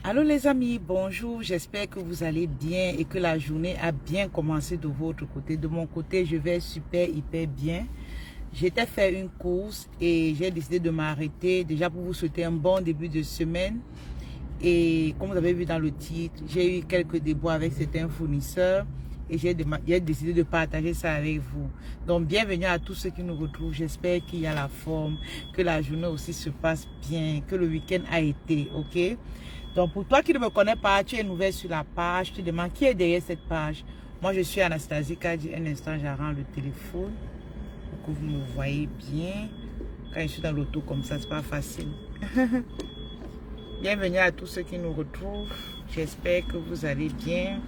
Allô les amis, bonjour, j'espère que vous allez bien et que la journée a bien commencé de votre côté. De mon côté, je vais super, hyper bien. J'étais faire une course et j'ai décidé de m'arrêter déjà pour vous souhaiter un bon début de semaine. Et comme vous avez vu dans le titre, j'ai eu quelques déboires avec certains fournisseurs et j'ai décidé de partager ça avec vous. Donc bienvenue à tous ceux qui nous retrouvent. J'espère qu'il y a la forme, que la journée aussi se passe bien, que le week-end a été, ok? Donc pour toi qui ne me connais pas, tu es nouvelle sur la page, je te demande qui est derrière cette page. Moi je suis Anastasie Kadi. Un instant, j'arrange le téléphone pour que vous me voyez bien. Quand je suis dans l'auto comme ça, c'est pas facile. Bienvenue à tous ceux qui nous retrouvent. J'espère que vous allez bien.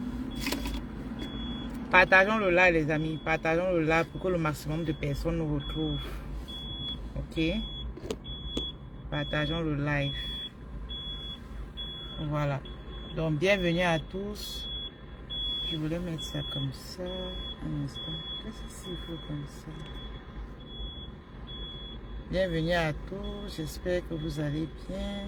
Partageons le live les amis. Partageons le live pour que le maximum de personnes nous retrouvent. Ok? Partageons le live. Voilà. Donc bienvenue à tous. Je voulais mettre ça comme ça. Un instant. Qu'est-ce qu'il faut comme ça? Bienvenue à tous. J'espère que vous allez bien.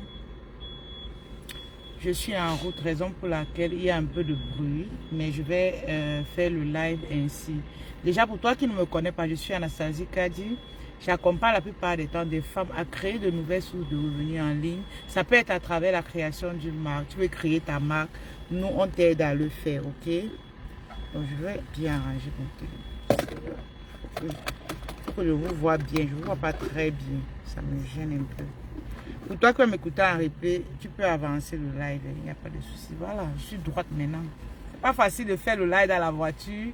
Je suis en route, raison pour laquelle il y a un peu de bruit, mais je vais faire le live ainsi. Déjà, pour toi qui ne me connais pas, je suis Anastasie Kadi. J'accompagne la plupart des temps des femmes à créer de nouvelles sources de revenus en ligne. Ça peut être à travers la création d'une marque. Tu veux créer ta marque, nous on t'aide à le faire, ok? Donc je vais bien arranger mon téléphone. Faut que je vous vois bien, je ne vous vois pas très bien. Ça me gêne un peu. Pour toi qui vas m'écouter en replay, tu peux avancer le live, il n'y a pas de souci. Voilà, je suis droite maintenant. C'est pas facile de faire le live dans la voiture.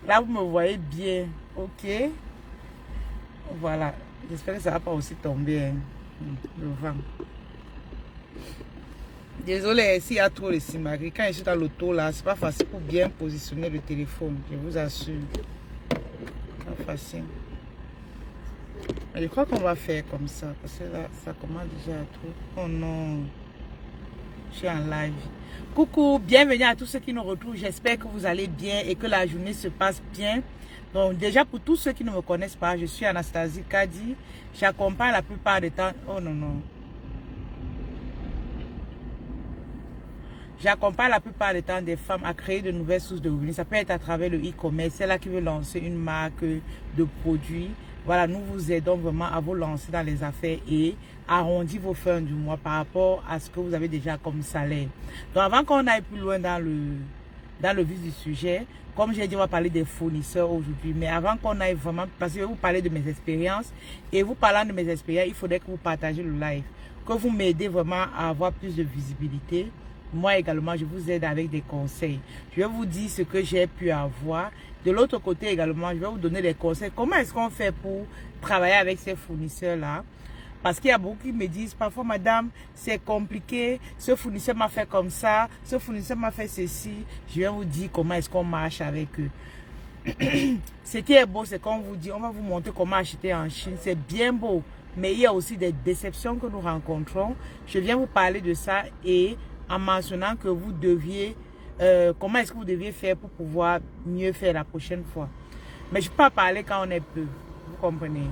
Là, vous me voyez bien, ok? Voilà, j'espère que ça ne va pas aussi tomber, hein, le vent. Désolé s'il y a trop de simagrées. Quand je suis dans l'auto, là, c'est pas facile pour bien positionner le téléphone, je vous assure. Pas facile. Mais je crois qu'on va faire comme ça, parce que là, ça commence déjà à trop. Oh non, je suis en live. Coucou, bienvenue à tous ceux qui nous retrouvent. J'espère que vous allez bien et que la journée se passe bien. Donc déjà, pour tous ceux qui ne me connaissent pas, je suis Anastasie Kadi. J'accompagne la plupart des temps... Oh non, non. J'accompagne la plupart des temps des femmes à créer de nouvelles sources de revenus. Ça peut être à travers le e-commerce. C'est là qui veut lancer une marque de produits. Voilà, nous vous aidons vraiment à vous lancer dans les affaires et arrondir vos fins du mois par rapport à ce que vous avez déjà comme salaire. Donc avant qu'on aille plus loin dans le vif du sujet, comme j'ai dit, on va parler des fournisseurs aujourd'hui. Mais avant qu'on aille vraiment, parce que je vais vous parler de mes expériences. Et vous parlant de mes expériences, il faudrait que vous partagez le live. Que vous m'aidez vraiment à avoir plus de visibilité. Moi également, je vous aide avec des conseils. Je vais vous dire ce que j'ai pu avoir. De l'autre côté également, je vais vous donner des conseils. Comment est-ce qu'on fait pour travailler avec ces fournisseurs-là? Parce qu'il y a beaucoup qui me disent, parfois, madame, c'est compliqué. Ce fournisseur m'a fait comme ça. Ce fournisseur m'a fait ceci. Je vais vous dire comment est-ce qu'on marche avec eux. Ce qui est beau, c'est qu'on vous dit, on va vous montrer comment acheter en Chine. C'est bien beau. Mais il y a aussi des déceptions que nous rencontrons. Je viens vous parler de ça et en mentionnant que vous deviez, comment est-ce que vous deviez faire pour pouvoir mieux faire la prochaine fois. Mais je ne peux pas parler quand on est peu, vous comprenez.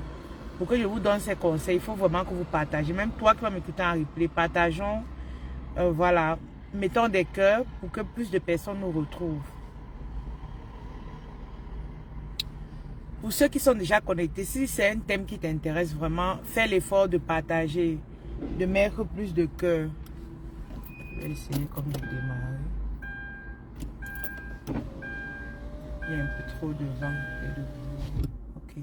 Pour que je vous donne ces conseils, il faut vraiment que vous partagez. Même toi qui vas m'écouter en replay, partageons, voilà, mettons des cœurs pour que plus de personnes nous retrouvent. Pour ceux qui sont déjà connectés, si c'est un thème qui t'intéresse vraiment, fais l'effort de partager, de mettre plus de cœur. Je vais essayer comme de démarrer. Il y a un peu trop de vent et de bruit. Ok.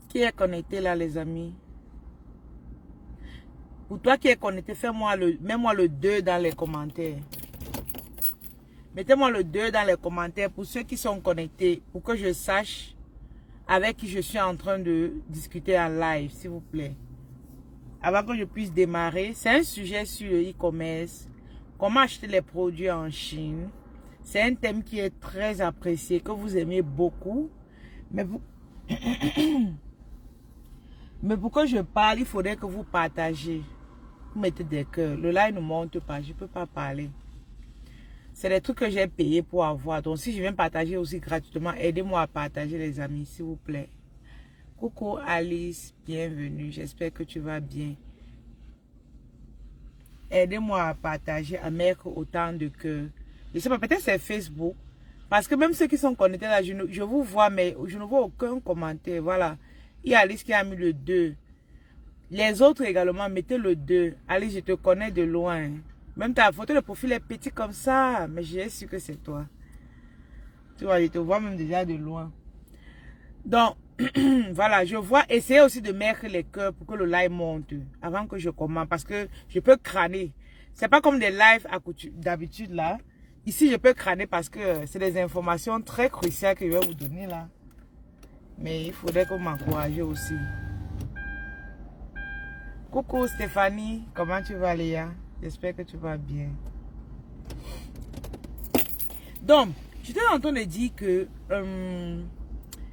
Qui est connecté là, les amis? Pour toi qui est connecté, mets-moi le 2 dans les commentaires. Mettez-moi le 2 dans les commentaires pour ceux qui sont connectés, pour que je sache avec qui je suis en train de discuter en live, s'il vous plaît. Avant que je puisse démarrer, c'est un sujet sur le e-commerce, comment acheter les produits en Chine. C'est un thème qui est très apprécié, que vous aimez beaucoup. Mais pour que je parle, il faudrait que vous partagez. Vous mettez des cœurs. Le live ne monte pas, je ne peux pas parler. C'est des trucs que j'ai payé pour avoir. Donc si je viens partager aussi gratuitement, aidez-moi à partager les amis, s'il vous plaît. Coucou Alice, bienvenue. J'espère que tu vas bien. Aidez-moi à partager, à mettre autant de cœurs. Je sais pas, peut-être c'est Facebook. Parce que même ceux qui sont connectés là, je vous vois, mais je ne vois aucun commentaire. Voilà. Il y a Alice qui a mis le 2. Les autres également, mettez le 2. Alice, je te connais de loin. Même ta photo de profil est petit comme ça. Mais j'ai su que c'est toi. Tu vois, je te vois même déjà de loin. Donc, voilà, je vois. Essayez aussi de mettre les cœurs pour que le live monte avant que je commence. Parce que je peux crâner. C'est pas comme des lives d'habitude là. Ici, je peux crâner parce que c'est des informations très cruciales que je vais vous donner là. Mais il faudrait que vous m'encouragez aussi. Coucou Stéphanie, comment tu vas Léa? J'espère que tu vas bien. Donc, j'étais en train de dire que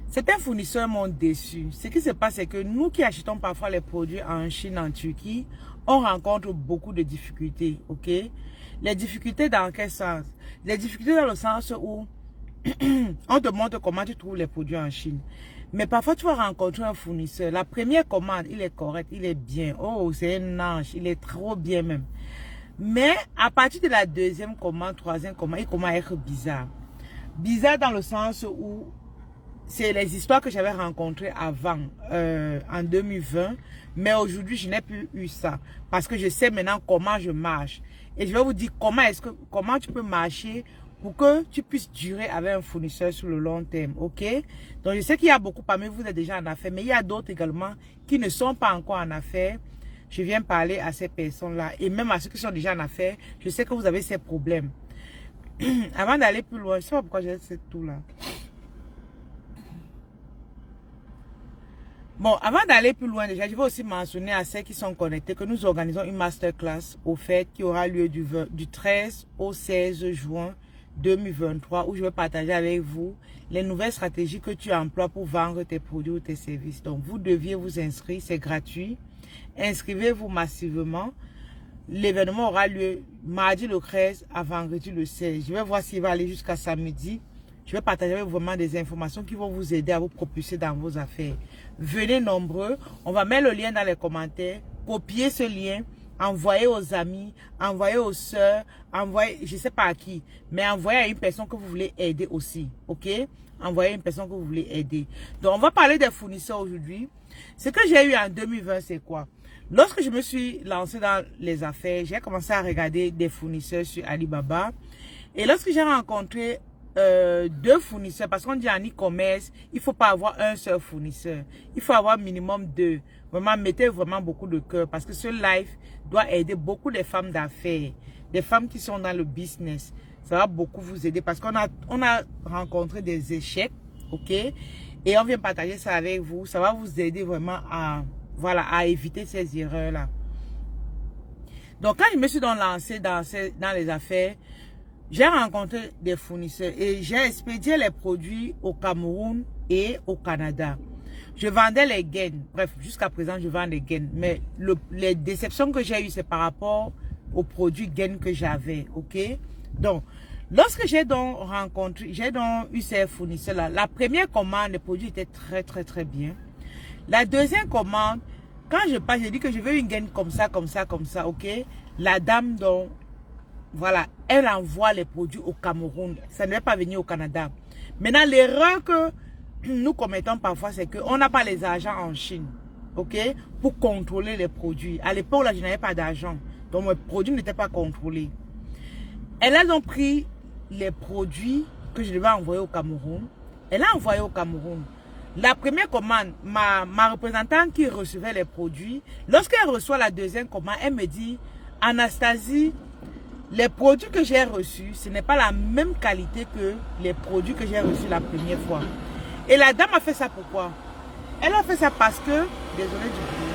certains fournisseurs m'ont déçu. Ce qui se passe, c'est que nous qui achetons parfois les produits en Chine, en Turquie, on rencontre beaucoup de difficultés, ok? Les difficultés dans quel sens? Les difficultés dans le sens où on te montre comment tu trouves les produits en Chine. Mais parfois, tu vas rencontrer un fournisseur. La première commande, il est correct, il est bien. Oh, c'est un ange, il est trop bien même. Mais à partir de la deuxième commande, troisième commande, il commence à être bizarre. Bizarre dans le sens où c'est les histoires que j'avais rencontrées avant, en 2020. Mais aujourd'hui, je n'ai plus eu ça. Parce que je sais maintenant comment je marche. Et je vais vous dire comment tu peux marcher pour que tu puisses durer avec un fournisseur sur le long terme, ok? Donc, je sais qu'il y a beaucoup parmi vous êtes déjà en affaires, mais il y a d'autres également qui ne sont pas encore en affaires. Je viens parler à ces personnes-là et même à ceux qui sont déjà en affaires, je sais que vous avez ces problèmes. Avant d'aller plus loin, je ne sais pas pourquoi j'ai ce tout-là. Bon, avant d'aller plus loin, déjà, je vais aussi mentionner à ceux qui sont connectés que nous organisons une masterclass au fait qui aura lieu du 13 au 16 juin 2023 où je vais partager avec vous les nouvelles stratégies que tu emploies pour vendre tes produits ou tes services. Donc, vous deviez vous inscrire, c'est gratuit. Inscrivez-vous massivement. L'événement aura lieu mardi le 13 à vendredi le 16. Je vais voir s'il va aller jusqu'à samedi. Je vais partager avec vous vraiment des informations qui vont vous aider à vous propulser dans vos affaires. Venez nombreux. On va mettre le lien dans les commentaires. Copiez ce lien. Envoyez aux amis. Envoyez aux soeurs. Envoyez, je ne sais pas à qui. Mais envoyez à une personne que vous voulez aider aussi. Ok? Envoyez une personne que vous voulez aider. Donc, on va parler des fournisseurs aujourd'hui. Ce que j'ai eu en 2020, c'est quoi? Lorsque je me suis lancé dans les affaires, j'ai commencé à regarder des fournisseurs sur Alibaba. Et lorsque j'ai rencontré deux fournisseurs, parce qu'on dit en e-commerce, il ne faut pas avoir un seul fournisseur. Il faut avoir minimum deux. Vraiment, mettez vraiment beaucoup de cœur parce que ce live doit aider beaucoup de femmes d'affaires, des femmes qui sont dans le business. Ça va beaucoup vous aider parce qu'on a rencontré des échecs, ok? Et on vient partager ça avec vous. Ça va vous aider vraiment à, voilà, à éviter ces erreurs-là. Donc, quand je me suis donc lancé dans les affaires, j'ai rencontré des fournisseurs et j'ai expédié les produits au Cameroun et au Canada. Je vendais les gaines. Bref, jusqu'à présent, je vends les gaines. Mais les déceptions que j'ai eues, c'est par rapport aux produits gaines que j'avais. Ok? Donc, lorsque j'ai donc rencontré, j'ai donc eu ces fournisseurs-là, la première commande, les produits étaient très, très, très bien. La deuxième commande, quand je passe, j'ai dit que je veux une gaine comme ça, comme ça, comme ça. Ok? La dame, donc, voilà, elle envoie les produits au Cameroun. Ça ne va pas venir au Canada. Maintenant, l'erreur que nous commettons parfois, c'est qu'on n'a pas les agents en Chine, ok, pour contrôler les produits. À l'époque, là, je n'avais pas d'argent. Donc, mes produits n'étaient pas contrôlés. Elle a donc pris les produits que je devais envoyer au Cameroun. Elle a envoyé au Cameroun. La première commande, ma représentante qui recevait les produits, lorsqu'elle reçoit la deuxième commande, elle me dit, Anastasie, les produits que j'ai reçus, ce n'est pas la même qualité que les produits que j'ai reçus la première fois. Et la dame a fait ça pourquoi? Elle a fait ça parce que... Désolée du bruit.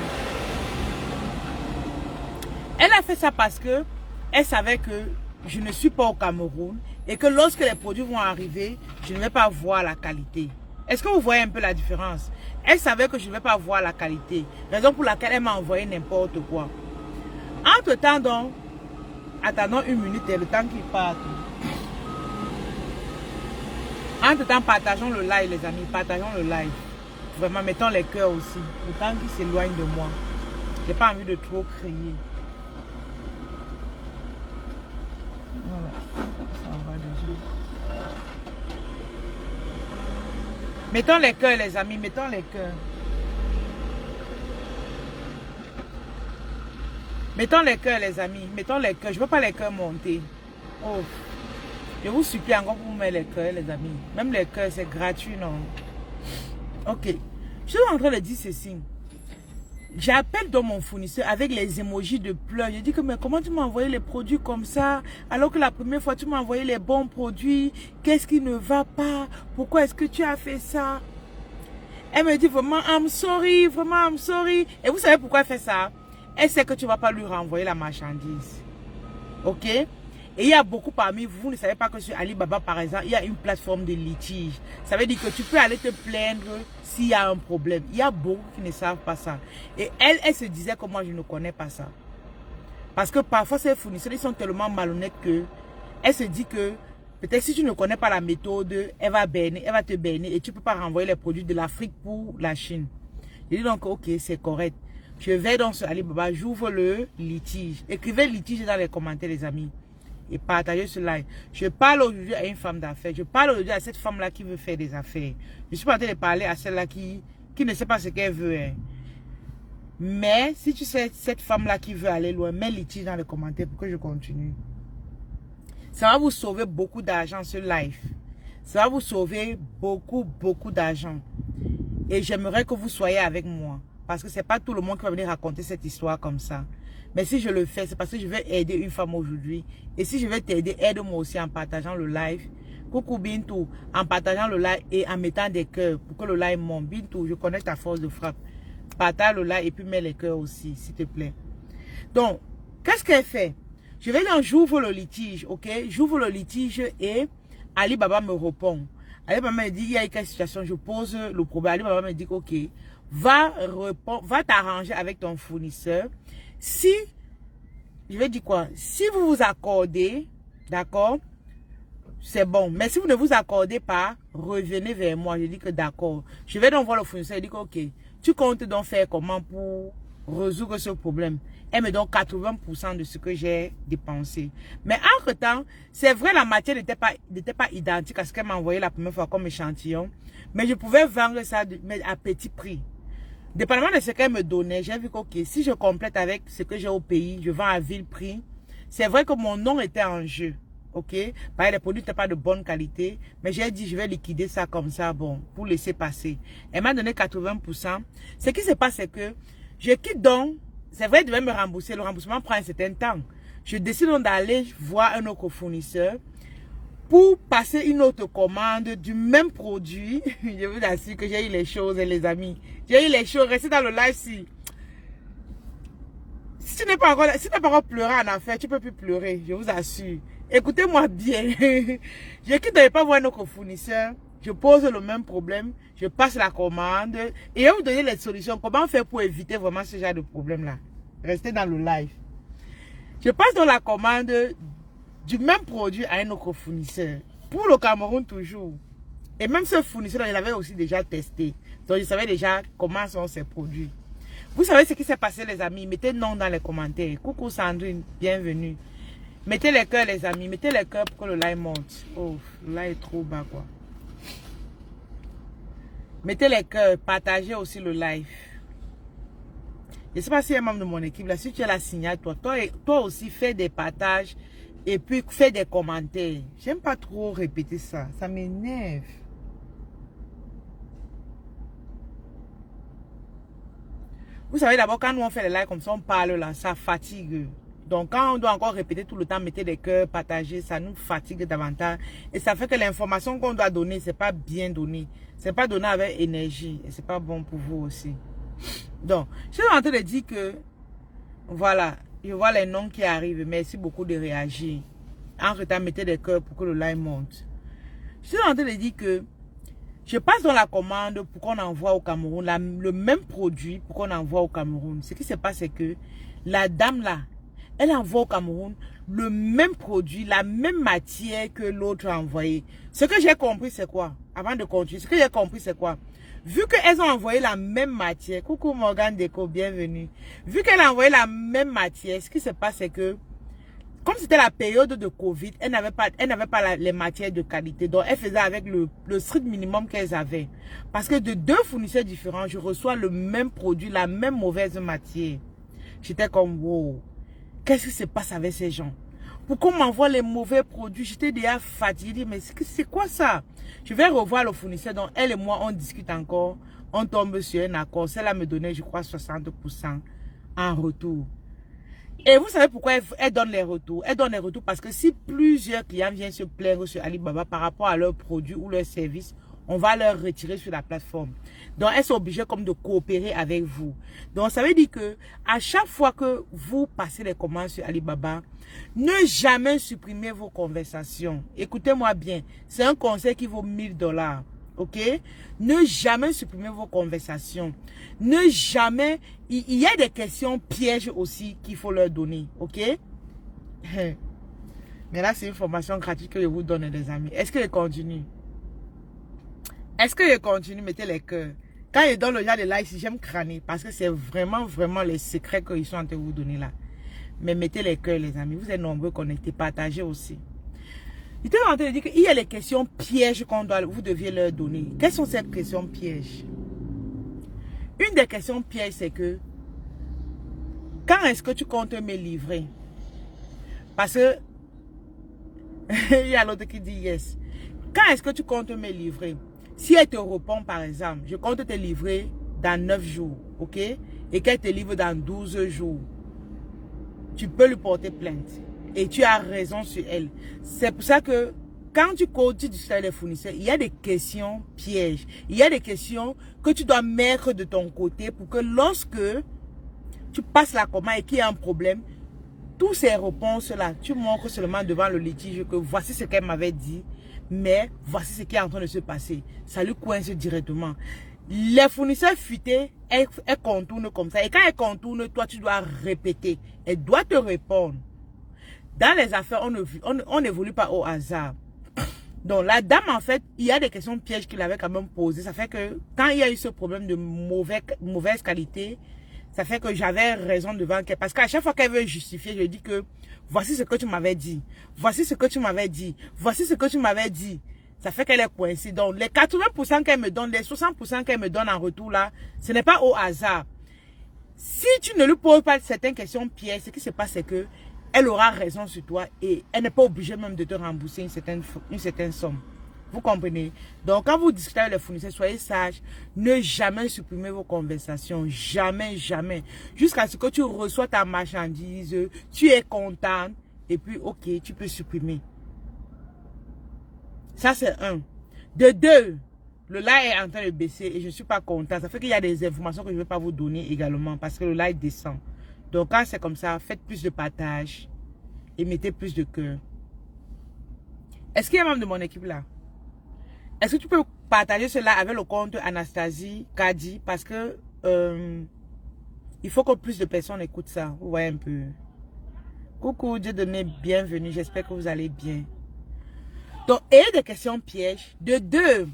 Elle a fait ça parce que elle savait que je ne suis pas au Cameroun et que lorsque les produits vont arriver, je ne vais pas voir la qualité. Est-ce que vous voyez un peu la différence? Elle savait que je ne vais pas voir la qualité. Raison pour laquelle elle m'a envoyé n'importe quoi. Entre-temps donc, attendons une minute et le temps qu'il parte. Entre-temps, partageons le live, les amis. Partageons le live. Vraiment, mettons les cœurs aussi. Le temps qui s'éloigne de moi. J'ai pas envie de trop crier. Voilà. Ça va déjà. Mettons les cœurs, les amis. Mettons les cœurs. Mettons les cœurs, les amis. Mettons les cœurs. Je ne veux pas les cœurs monter. Oh. Je vous supplie encore pour mettre les cœurs, les amis. Même les cœurs, c'est gratuit, non? Ok. Je suis en train de dire ceci. J'appelle dans mon fournisseur avec les émojis de pleurs. Je dis que mais comment tu m'as envoyé les produits comme ça alors que la première fois tu m'as envoyé les bons produits. Qu'est-ce qui ne va pas? Pourquoi est-ce que tu as fait ça? Elle me dit vraiment I'm sorry, vraiment I'm sorry. Et vous savez pourquoi elle fait ça? Elle sait que tu ne vas pas lui renvoyer la marchandise. Ok? Et il y a beaucoup parmi vous, vous ne savez pas que sur Alibaba par exemple, il y a une plateforme de litige. Ça veut dire que tu peux aller te plaindre s'il y a un problème. Il y a beaucoup qui ne savent pas ça. Et elle se disait que moi je ne connais pas ça. Parce que parfois ces fournisseurs, ils sont tellement malhonnêtes que elle se dit que peut-être si tu ne connais pas la méthode, elle va te berner et tu ne peux pas renvoyer les produits de l'Afrique pour la Chine. Je dis donc ok, c'est correct. Je vais dans ce Alibaba, j'ouvre le litige. Écrivez litige dans les commentaires les amis. Et partagez ce live. Je parle aujourd'hui à une femme d'affaires. Je parle aujourd'hui à cette femme-là qui veut faire des affaires. Je suis pas en train de parler à celle-là qui ne sait pas ce qu'elle veut. Hein. Mais si tu sais cette femme-là qui veut aller loin, mets litige dans les commentaires pour que je continue. Ça va vous sauver beaucoup d'argent ce live. Ça va vous sauver beaucoup d'argent. Et j'aimerais que vous soyez avec moi. Parce que c'est pas tout le monde qui va venir raconter cette histoire comme ça. Mais si je le fais, c'est parce que je vais aider une femme aujourd'hui. Et si je vais t'aider, aide-moi aussi en partageant le live. Coucou Bintou, en partageant le live et en mettant des cœurs pour que le live monte. Bintou, je connais ta force de frappe. Partage le live et puis mets les cœurs aussi, s'il te plaît. Donc, qu'est-ce qu'elle fait? Je vais dire, j'ouvre le litige, ok? J'ouvre le litige et Alibaba me répond. Alibaba me dit, il y a quelle situation? Je pose le problème. Alibaba me dit, ok, va t'arranger avec ton fournisseur. Si, je vais dire quoi? Si vous vous accordez, d'accord, c'est bon. Mais si vous ne vous accordez pas, revenez vers moi. Je dis que d'accord. Je vais donc voir le fournisseur. Je dis que ok, tu comptes donc faire comment pour résoudre ce problème? Elle me donne 80% de ce que j'ai dépensé. Mais entre-temps, c'est vrai, la matière n'était pas identique à ce qu'elle m'a envoyé la première fois comme échantillon. Mais je pouvais vendre ça à petit prix. Dépendamment de ce qu'elle me donnait, j'ai vu que ok, si je complète avec ce que j'ai au pays, je vends à vil prix. C'est vrai que mon nom était en jeu. Ok, les produits n'étaient pas de bonne qualité, mais j'ai dit je vais liquider ça comme ça, bon, pour laisser passer. Elle m'a donné 80%. Ce qui se passe, c'est que je quitte donc. C'est vrai, elle devait me rembourser. Le remboursement prend un certain temps. Je décide donc d'aller voir un autre fournisseur pour passer une autre commande du même produit. Je vous assure que j'ai eu les choses, les amis. J'ai eu les choses. Restez dans le live si tu n'es pas encore pleuré en affaires, tu ne peux plus pleurer. Je vous assure. Écoutez-moi bien. Je quitte de pas voir un autre fournisseur. Je pose le même problème. Je passe la commande. Et je vais vous donner les solutions. Comment faire pour éviter vraiment ce genre de problème-là. Restez dans le live. Je passe dans la commande du même produit à un autre fournisseur. Pour le Cameroun toujours. Et même ce fournisseur, je l'avais aussi déjà testé. Donc je savais déjà comment sont ces produits. Vous savez ce qui s'est passé les amis? Mettez non dans les commentaires. Coucou Sandrine, bienvenue. Mettez les cœurs les amis. Mettez les cœurs pour que le live monte. Oh, le live est trop bas quoi. Mettez les cœurs. Partagez aussi le live. Je ne sais pas si il y a un membre de mon équipe là. Si tu as la signale, toi aussi fais des partages. Et puis, fais des commentaires. J'aime pas trop répéter ça. Ça m'énerve. Vous savez, d'abord, quand nous on fait les lives comme ça, on parle là, ça fatigue. Donc, quand on doit encore répéter tout le temps, mettez des cœurs, partager, ça nous fatigue davantage. Et ça fait que l'information qu'on doit donner, c'est pas bien donné. C'est pas donné avec énergie. Et c'est pas bon pour vous aussi. Donc, je suis en train de dire que, voilà. Je vois les noms qui arrivent. Merci beaucoup de réagir. Entre-temps, mettez des cœurs pour que le live monte. Je suis en train de dire que je passe dans la commande pour qu'on envoie au Cameroun le même produit pour qu'on envoie au Cameroun. Ce qui se passe, c'est que la dame là, elle envoie au Cameroun le même produit, la même matière que l'autre a envoyé. Ce que j'ai compris, c'est quoi? Avant de continuer, ce que j'ai compris, c'est quoi? vu qu'elles ont envoyé la même matière, coucou Morgane Déco, bienvenue. Vu qu'elle a envoyé la même matière, ce qui se passe, c'est que, comme c'était la période de Covid, elle n'avait pas les matières de qualité. Donc, elle faisait avec le strict minimum qu'elles avaient. Parce que de deux fournisseurs différents, je reçois le même produit, la même mauvaise matière. J'étais comme, wow, qu'est-ce qui se passe avec ces gens? Pourquoi on m'envoie les mauvais produits? J'étais déjà fatiguée, mais c'est quoi ça? Je vais revoir le fournisseur. Donc, elle et moi, on discute encore. On tombe sur un accord. Celle-là me donnait, je crois, 60% en retour. Et vous savez pourquoi elle donne les retours? Elle donne les retours parce que si plusieurs clients viennent se plaindre sur Alibaba par rapport à leurs produits ou leurs services, on va leur retirer sur la plateforme. Donc, elles sont obligées comme de coopérer avec vous. Donc, ça veut dire que à chaque fois que vous passez les commandes sur Alibaba, ne jamais supprimer vos conversations. Écoutez-moi bien. C'est un conseil qui vaut $1000. Ok? Ne jamais supprimer vos conversations. Ne jamais... Il y a des questions pièges aussi qu'il faut leur donner. Ok? Mais là, c'est une formation gratuite que je vous donne, les amis. Est-ce que je continue? Est-ce que je continue? Mettez les cœurs. Quand je donne le genre de likes, j'aime crâner. Parce que c'est vraiment, vraiment les secrets qu'ils sont en train de vous donner là. Mais mettez les cœurs, les amis. Vous êtes nombreux connectés. Partagez aussi. Il était en train de dire qu'il y a les questions pièges vous deviez leur donner. Quelles sont ces questions pièges? Une des questions pièges, c'est que quand est-ce que tu comptes me livrer? Parce que il y a l'autre qui dit yes. Quand est-ce que tu comptes me livrer? Si elle te répond, par exemple, je compte te livrer dans 9 jours, ok? Et qu'elle te livre dans 12 jours, tu peux lui porter plainte. Et tu as raison sur elle. C'est pour ça que quand tu discutes avec les fournisseurs, il y a des questions pièges. Il y a des questions que tu dois mettre de ton côté pour que lorsque tu passes la commande et qu'il y a un problème, toutes ces réponses-là, tu montres seulement devant le litige que voici ce qu'elle m'avait dit, mais voici ce qui est en train de se passer. Ça lui coince directement. Les fournisseurs fuités, elles contournent comme ça. Et quand elles contournent, toi, tu dois répéter. Elle doit te répondre. Dans les affaires, on n'évolue pas au hasard. Donc, la dame, en fait, il y a des questions pièges qu'il avait quand même posées. Ça fait que quand il y a eu ce problème de mauvaise qualité, ça fait que j'avais raison devant elle. Parce qu'à chaque fois qu'elle veut justifier, je dis que voici ce que tu m'avais dit. Voici ce que tu m'avais dit. Voici ce que tu m'avais dit. Ça fait qu'elle est coincée. Donc, les 80% qu'elle me donne, les 60% qu'elle me donne en retour là, ce n'est pas au hasard. Si tu ne lui poses pas certaines questions pièges, ce qui se passe, c'est que elle aura raison sur toi et elle n'est pas obligée même de te rembourser une certaine somme. Vous comprenez? Donc, quand vous discutez avec les fournisseurs, soyez sages. Ne jamais supprimer vos conversations. Jamais, jamais. Jusqu'à ce que tu reçois ta marchandise, tu es content et puis, ok, tu peux supprimer. Ça, c'est un. De deux, le live est en train de baisser et je ne suis pas content. Ça fait qu'il y a des informations que je ne vais pas vous donner également parce que le live descend. Donc, quand c'est comme ça, faites plus de partage et mettez plus de cœur. Est-ce qu'il y a un membre de mon équipe là? Est-ce que tu peux partager cela avec le compte Anastasie Kadi? Parce que il faut que plus de personnes écoutent ça. Vous voyez un peu. Coucou, Dieu donné, bienvenue. J'espère que vous allez bien. Donc, ayez des questions pièges. De deux,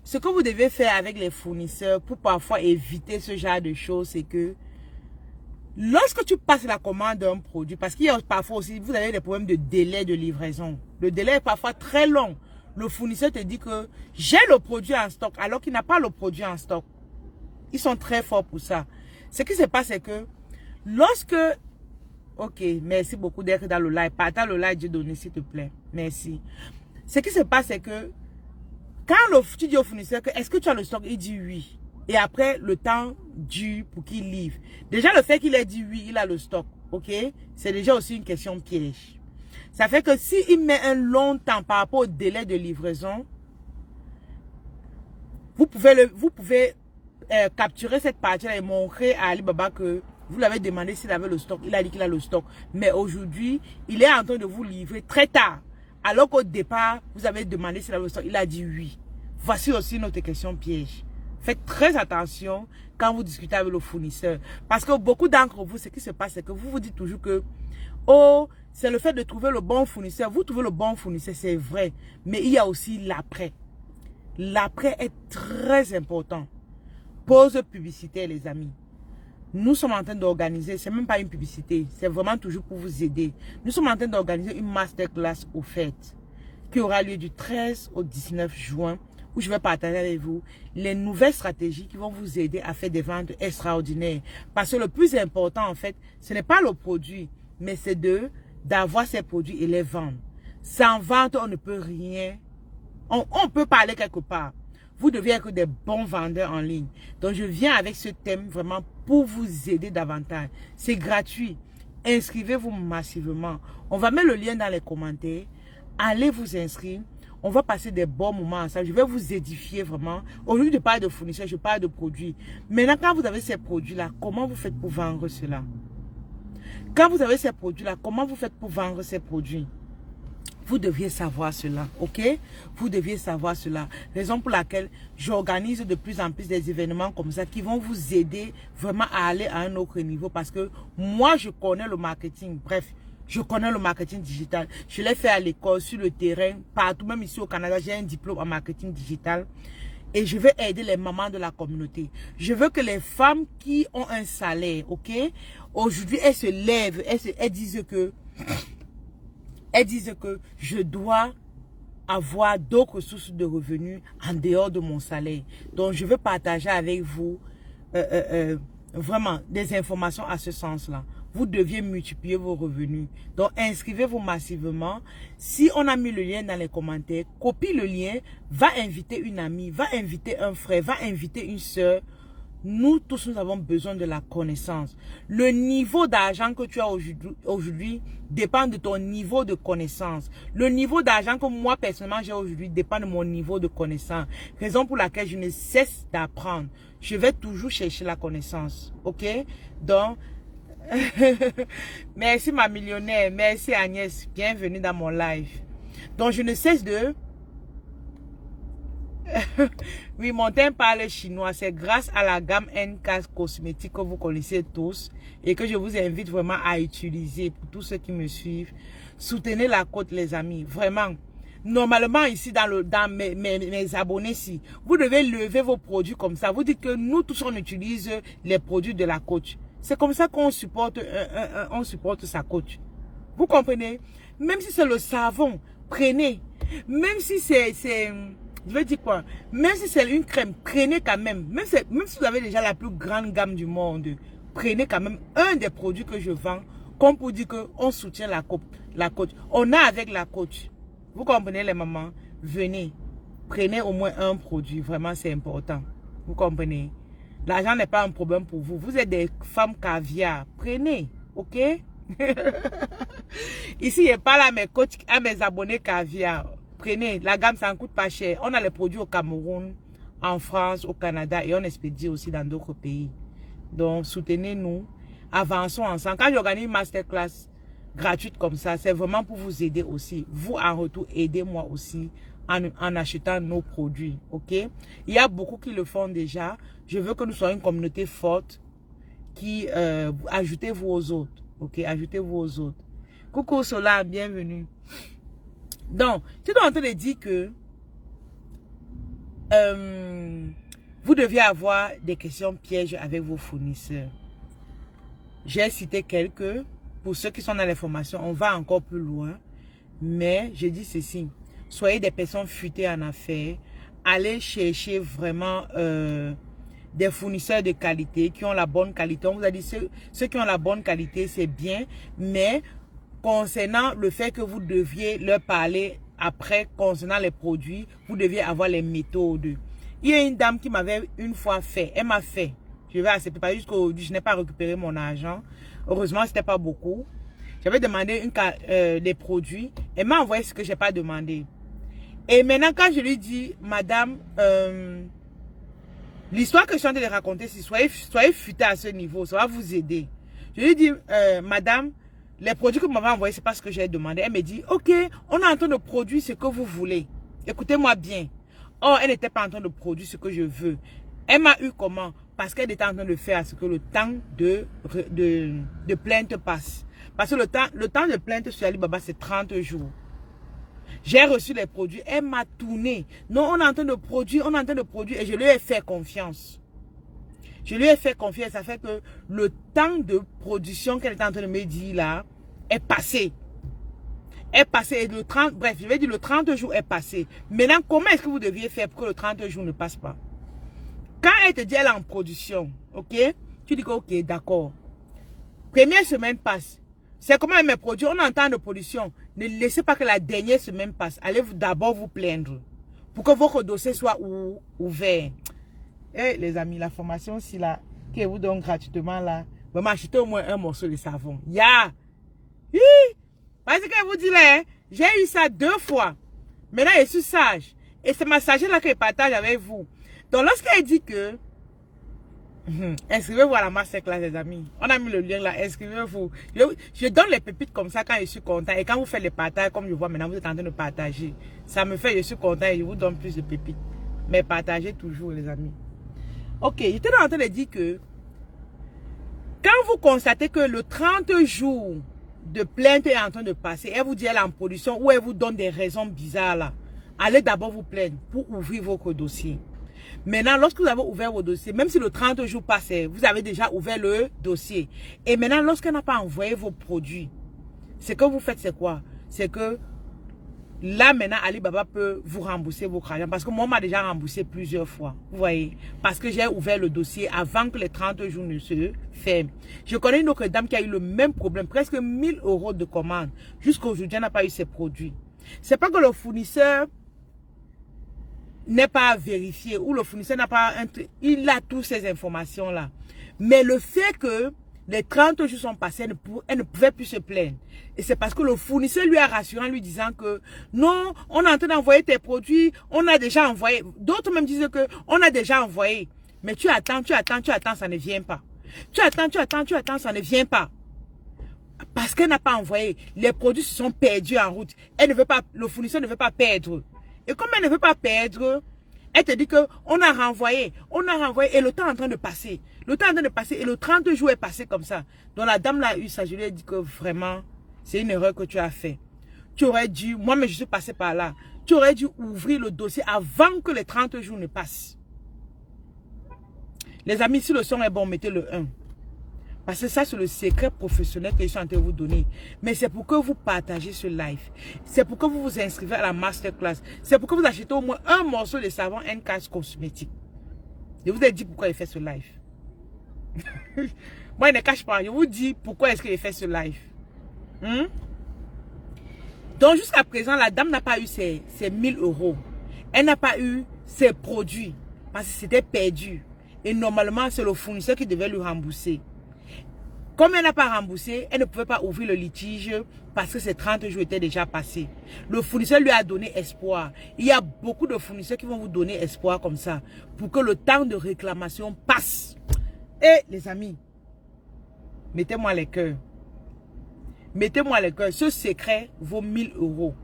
ce que vous devez faire avec les fournisseurs pour parfois éviter ce genre de choses, c'est que lorsque tu passes la commande d'un produit, parce qu'il y a parfois aussi, vous avez des problèmes de délai de livraison. Le délai est parfois très long. Le fournisseur te dit que j'ai le produit en stock alors qu'il n'a pas le produit en stock. Ils sont très forts pour ça. Ce qui se passe, c'est que lorsque... Ok, merci beaucoup d'être dans le live. Partage le live, Dieu donné, s'il te plaît. Merci. Ce qui se passe, c'est que quand tu dis au fournisseur que est-ce que tu as le stock, il dit oui. Et après, le temps dure pour qu'il livre. Déjà, le fait qu'il ait dit oui, il a le stock. Ok? C'est déjà aussi une question piège. Ça fait que s'il met un long temps par rapport au délai de livraison, vous pouvez capturer cette partie-là et montrer à Alibaba que vous l'avez demandé s'il avait le stock. Il a dit qu'il a le stock. Mais aujourd'hui, il est en train de vous livrer très tard. Alors qu'au départ, vous avez demandé s'il avait le stock. Il a dit oui. Voici aussi notre question piège. Faites très attention quand vous discutez avec le fournisseur. Parce que beaucoup d'entre vous, ce qui se passe, c'est que vous vous dites toujours que oh, c'est le fait de trouver le bon fournisseur. Vous trouvez le bon fournisseur, c'est vrai. Mais il y a aussi l'après. L'après est très important. Pause publicitaire, les amis. Nous sommes en train d'organiser, c'est même pas une publicité, c'est vraiment toujours pour vous aider. Nous sommes en train d'organiser une masterclass offerte qui aura lieu du 13 au 19 juin, où je vais partager avec vous les nouvelles stratégies qui vont vous aider à faire des ventes extraordinaires. Parce que le plus important, en fait, ce n'est pas le produit, mais c'est d'avoir ces produits et les vendre. Sans vente, on ne peut rien. On peut parler quelque part. Vous devez être des bons vendeurs en ligne. Donc, je viens avec ce thème vraiment pour vous aider davantage. C'est gratuit. Inscrivez-vous massivement. On va mettre le lien dans les commentaires. Allez vous inscrire. On va passer des bons moments ensemble. Je vais vous édifier vraiment. Aujourd'hui, je parle de fournisseurs, je parle de produits. Maintenant, quand vous avez ces produits-là, comment vous faites pour vendre cela? Quand vous avez ces produits-là, comment vous faites pour vendre ces produits? Vous deviez savoir cela, ok? Vous deviez savoir cela. Raison pour laquelle j'organise de plus en plus des événements comme ça qui vont vous aider vraiment à aller à un autre niveau. Parce que moi, je connais le marketing. Bref, je connais le marketing digital. Je l'ai fait à l'école, sur le terrain, partout, même ici au Canada. J'ai un diplôme en marketing digital. Et je veux aider les mamans de la communauté. Je veux que les femmes qui ont un salaire, ok? Aujourd'hui, elles se lèvent, elles disent que je dois avoir d'autres sources de revenus en dehors de mon salaire. Donc, je veux partager avec vous vraiment des informations à ce sens-là. Vous deviez multiplier vos revenus. Donc, inscrivez-vous massivement. Si on a mis le lien dans les commentaires, copie le lien, va inviter une amie, va inviter un frère, va inviter une soeur. Nous tous, nous avons besoin de la connaissance. Le niveau d'argent que tu as aujourd'hui dépend de ton niveau de connaissance. Le niveau d'argent que moi, personnellement, j'ai aujourd'hui dépend de mon niveau de connaissance. Raison pour laquelle je ne cesse d'apprendre. Je vais toujours chercher la connaissance. OK? Donc, merci ma millionnaire. Merci Agnès. Bienvenue dans mon live. Donc, je ne cesse de... Oui, mon thème parle chinois. C'est grâce à la gamme NK cosmétique que vous connaissez tous et que je vous invite vraiment à utiliser pour tous ceux qui me suivent. Soutenez la côte, les amis. Vraiment. Normalement, ici, dans mes abonnés, ici, vous devez lever vos produits comme ça. Vous dites que nous tous, on utilise les produits de la coach. C'est comme ça qu'on supporte, on supporte sa coach. Vous comprenez? Même si c'est le savon, prenez. Même si c'est... Je veux dire quoi? Même si c'est une crème, prenez quand même. Même si vous avez déjà la plus grande gamme du monde, prenez quand même un des produits que je vends, comme pour dire qu'on soutient la coach. On a avec la coach. Vous comprenez les mamans? Venez, prenez au moins un produit. Vraiment, c'est important. Vous comprenez? L'argent n'est pas un problème pour vous. Vous êtes des femmes caviar. Prenez, ok? Ici, il n'y a pas là mes coachs, à mes abonnés caviar. Prenez, la gamme, ça ne coûte pas cher. On a les produits au Cameroun, en France, au Canada et on expédie aussi dans d'autres pays. Donc, soutenez-nous, avançons ensemble. Quand j'organise une masterclass gratuite comme ça, c'est vraiment pour vous aider aussi. Vous, en retour, aidez-moi aussi en achetant nos produits, ok? Il y a beaucoup qui le font déjà. Je veux que nous soyons une communauté forte qui... ajoutez-vous aux autres, ok? Ajoutez-vous aux autres. Coucou Sola, bienvenue. Donc, je suis en train de dire que vous deviez avoir des questions pièges avec vos fournisseurs. J'ai cité quelques. Pour ceux qui sont dans les formations, on va encore plus loin. Mais je dis ceci. Soyez des personnes futées en affaires. Allez chercher vraiment des fournisseurs de qualité qui ont la bonne qualité. On vous a dit ceux qui ont la bonne qualité, c'est bien. Mais... concernant le fait que vous deviez leur parler après, concernant les produits, vous deviez avoir les méthodes. Il y a une dame qui m'avait une fois fait, elle m'a fait, je vais accepter, pas jusqu'aujourd'hui, je n'ai pas récupéré mon argent. Heureusement, c'était pas beaucoup. J'avais demandé des produits, elle m'a envoyé ce que j'ai pas demandé. Et maintenant, quand je lui dis, madame, l'histoire que je suis en train de raconter, si soyez futée à ce niveau, ça va vous aider. Je lui dis, madame, les produits que vous m'avez envoyés, c'est pas ce que j'ai demandé. Elle me dit, ok, on est en train de produire ce que vous voulez. Écoutez-moi bien. Oh, elle n'était pas en train de produire ce que je veux. Elle m'a eu comment? Parce qu'elle était en train de faire ce que le temps de plainte passe. Parce que le temps de plainte sur Alibaba, c'est 30 jours. J'ai reçu les produits. Elle m'a tourné. Non, on est en train de produire, et je lui ai fait confiance. Je lui ai fait confiance. Ça fait que le temps de production qu'elle est en train de me dire là est passé. Est passé. Et le 30, bref, je vais dire le 30 jours est passé. Maintenant, comment est-ce que vous deviez faire pour que le 30 jours ne passe pas? Quand elle te dit elle est en production, ok? Tu dis que ok, d'accord. Première semaine passe. C'est comment elle me produit. On entend de production. Ne laissez pas que la dernière semaine passe. Allez d'abord vous plaindre. Pour que votre dossier soit ouvert. Eh les amis, la formation si là, que vous donne gratuitement là, vous m'achetez au moins un morceau de savon. Ya! Oui! Parce que je vous dis là, j'ai eu ça 2 fois. Maintenant, je suis sage. Et c'est ma sagesse là que je partage avec vous. Donc, lorsqu'elle dit que inscrivez-vous à la masterclass, les amis. On a mis le lien là, inscrivez-vous. Je donne les pépites comme ça quand je suis content. Et quand vous faites les partages, comme je vois maintenant, vous êtes en train de partager. Ça me fait, je suis content et je vous donne plus de pépites. Mais partagez toujours, les amis. Ok, j'étais en train de dire que quand vous constatez que le 30 jours de plainte est en train de passer, elle vous dit elle est en production ou elle vous donne des raisons bizarres là, allez d'abord vous plaindre pour ouvrir votre dossier. Maintenant, lorsque vous avez ouvert vos dossiers, même si le 30 jours passait, vous avez déjà ouvert le dossier. Et maintenant, lorsqu'elle n'a pas envoyé vos produits, ce que vous faites, c'est quoi? C'est que là, maintenant, Alibaba peut vous rembourser vos argent. Parce que moi, on m'a déjà remboursé plusieurs fois. Vous voyez? Parce que j'ai ouvert le dossier avant que les 30 jours ne se ferment. Je connais une autre dame qui a eu le même problème. Presque 1000 € de commande. Jusqu'aujourd'hui, elle n'a pas eu ses produits. C'est pas que le fournisseur n'est pas vérifié ou le fournisseur n'a pas un truc. Il a toutes ces informations-là. Mais le fait que les 30 jours sont passés, elle ne pouvait plus se plaindre. Et c'est parce que le fournisseur lui a rassuré en lui disant que non, on est en train d'envoyer tes produits, on a déjà envoyé. D'autres même disent que on a déjà envoyé. Mais tu attends, ça ne vient pas. Tu attends, ça ne vient pas. Parce qu'elle n'a pas envoyé. Les produits se sont perdus en route. Elle ne veut pas, le fournisseur ne veut pas perdre. Et comme elle ne veut pas perdre, elle te dit que on a renvoyé et le temps est en train de passer. Le temps est en train de passer et le 30 jours est passé comme ça. Donc la dame l'a eu ça, je lui ai dit que vraiment, c'est une erreur que tu as fait. Tu aurais dû, moi-même je suis passé par là, tu aurais dû ouvrir le dossier avant que les 30 jours ne passent. Les amis, si le son est bon, mettez le 1. Parce que ça, c'est le secret professionnel que je suis en train de vous donner. Mais c'est pour que vous partagez ce live. C'est pour que vous vous inscrivez à la masterclass. C'est pour que vous achetez au moins un morceau de savon NCAS cosmétique. Je vous ai dit pourquoi il fait ce live. Moi, il ne cache pas. Je vous dis pourquoi est-ce qu'il fait ce live. Donc, jusqu'à présent, la dame n'a pas eu ses 1000 €. Elle n'a pas eu ses produits. Parce que c'était perdu. Et normalement, c'est le fournisseur qui devait lui rembourser. Comme elle n'a pas remboursé, elle ne pouvait pas ouvrir le litige parce que ces 30 jours étaient déjà passés. Le fournisseur lui a donné espoir. Il y a beaucoup de fournisseurs qui vont vous donner espoir comme ça pour que le temps de réclamation passe. Et les amis, mettez-moi les cœurs. Mettez-moi les cœurs. Ce secret vaut 1000 €,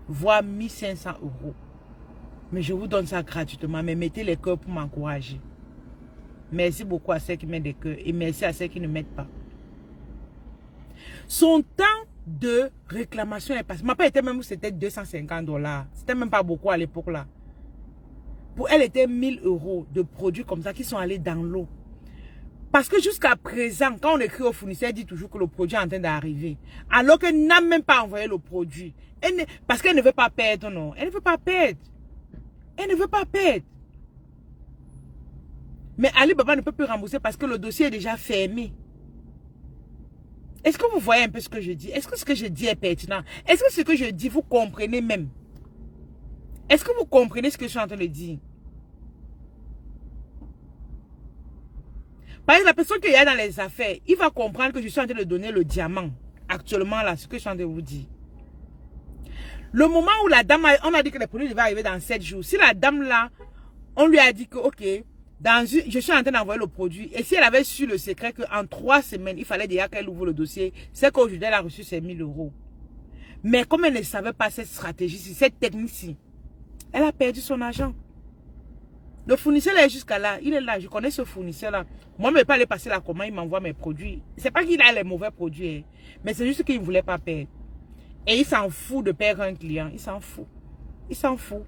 voire 1500 €. Mais je vous donne ça gratuitement. Mais mettez les cœurs pour m'encourager. Merci beaucoup à ceux qui mettent des cœurs et merci à ceux qui ne mettent pas. Son temps de réclamation est passé. Ma part était même où c'était 250 $. C'était même pas beaucoup à l'époque là. Pour elle, était 1000 € de produits comme ça qui sont allés dans l'eau. Parce que jusqu'à présent, quand on écrit au fournisseur, elle dit toujours que le produit est en train d'arriver. Alors qu'elle n'a même pas envoyé le produit. Parce qu'elle ne veut pas perdre, non. Elle ne veut pas perdre. Elle ne veut pas perdre. Mais Alibaba ne peut plus rembourser parce que le dossier est déjà fermé. Est-ce que vous voyez un peu ce que je dis? Est-ce que ce que je dis est pertinent? Est-ce que ce que je dis, vous comprenez même? Est-ce que vous comprenez ce que je suis en train de dire? Par exemple, la personne qui est dans les affaires, il va comprendre que je suis en train de donner le diamant. Actuellement, là, ce que je suis en train de vous dire. Le moment où la dame, on a dit que les produits devaient arriver dans 7 jours. Si la dame là, on lui a dit que, ok, je suis en train d'envoyer le produit. Et si elle avait su le secret qu'en 3 semaines, il fallait déjà qu'elle ouvre le dossier, c'est qu'aujourd'hui, elle a reçu ses 1000 €. Mais comme elle ne savait pas cette stratégie-ci, cette technique-ci, elle a perdu son argent. Le fournisseur est jusqu'à là. Il est là. Je connais ce fournisseur-là. Moi, je ne vais pas aller passer la commande. Il m'envoie mes produits. C'est pas qu'il a les mauvais produits. Mais c'est juste qu'il ne voulait pas perdre. Et il s'en fout de perdre un client. Il s'en fout. Il s'en fout.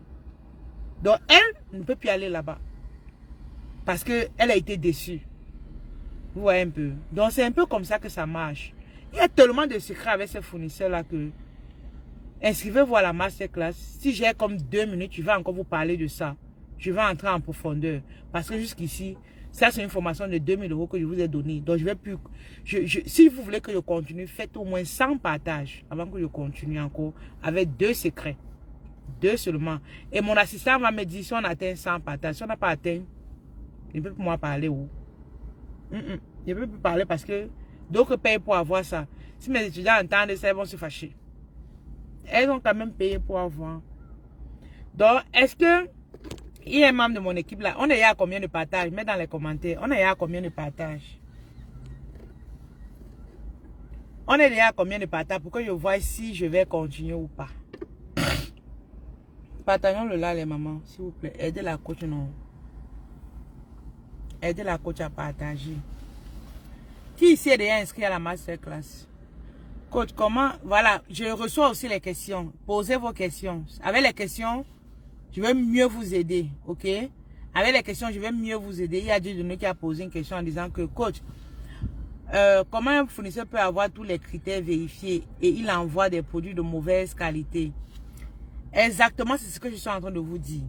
Donc, elle ne peut plus aller là-bas. Parce qu'elle a été déçue. Vous voyez un peu. Donc, c'est un peu comme ça que ça marche. Il y a tellement de secrets avec ces fournisseurs-là que inscrivez-vous à la masterclass. Si j'ai comme 2 minutes, je vais encore vous parler de ça. Je vais entrer en profondeur. Parce que jusqu'ici, ça c'est une formation de 2000 € que je vous ai donnée. Donc je vais plus... si vous voulez que je continue, faites au moins 100 partages avant que je continue encore avec 2 secrets. 2 seulement. Et mon assistant va me dire si on atteint 100 partages. Si on n'a pas atteint, il ne peut plus moi parler où. Il ne peut plus parler parce que d'autres payent pour avoir ça. Si mes étudiants entendent ça, ils vont se fâcher. Elles ont quand même payé pour avoir. Donc, est-ce que il y a un membre de mon équipe là? On est à combien de partages? Mets dans les commentaires. On est à combien de partages? On est déjà à combien de partages pour que je vois si je vais continuer ou pas. Partageons le là les mamans, s'il vous plaît. Aidez la coach, non. Aidez la coach à partager. Qui ici est déjà inscrit à la masterclass? Coach, comment? Voilà, je reçois aussi les questions. Posez vos questions. Avec les questions, je vais mieux vous aider, ok? Avec les questions, je vais mieux vous aider. Il y a Dieudonné qui a posé une question en disant que, coach, comment un fournisseur peut avoir tous les critères vérifiés et il envoie des produits de mauvaise qualité? Exactement, c'est ce que je suis en train de vous dire.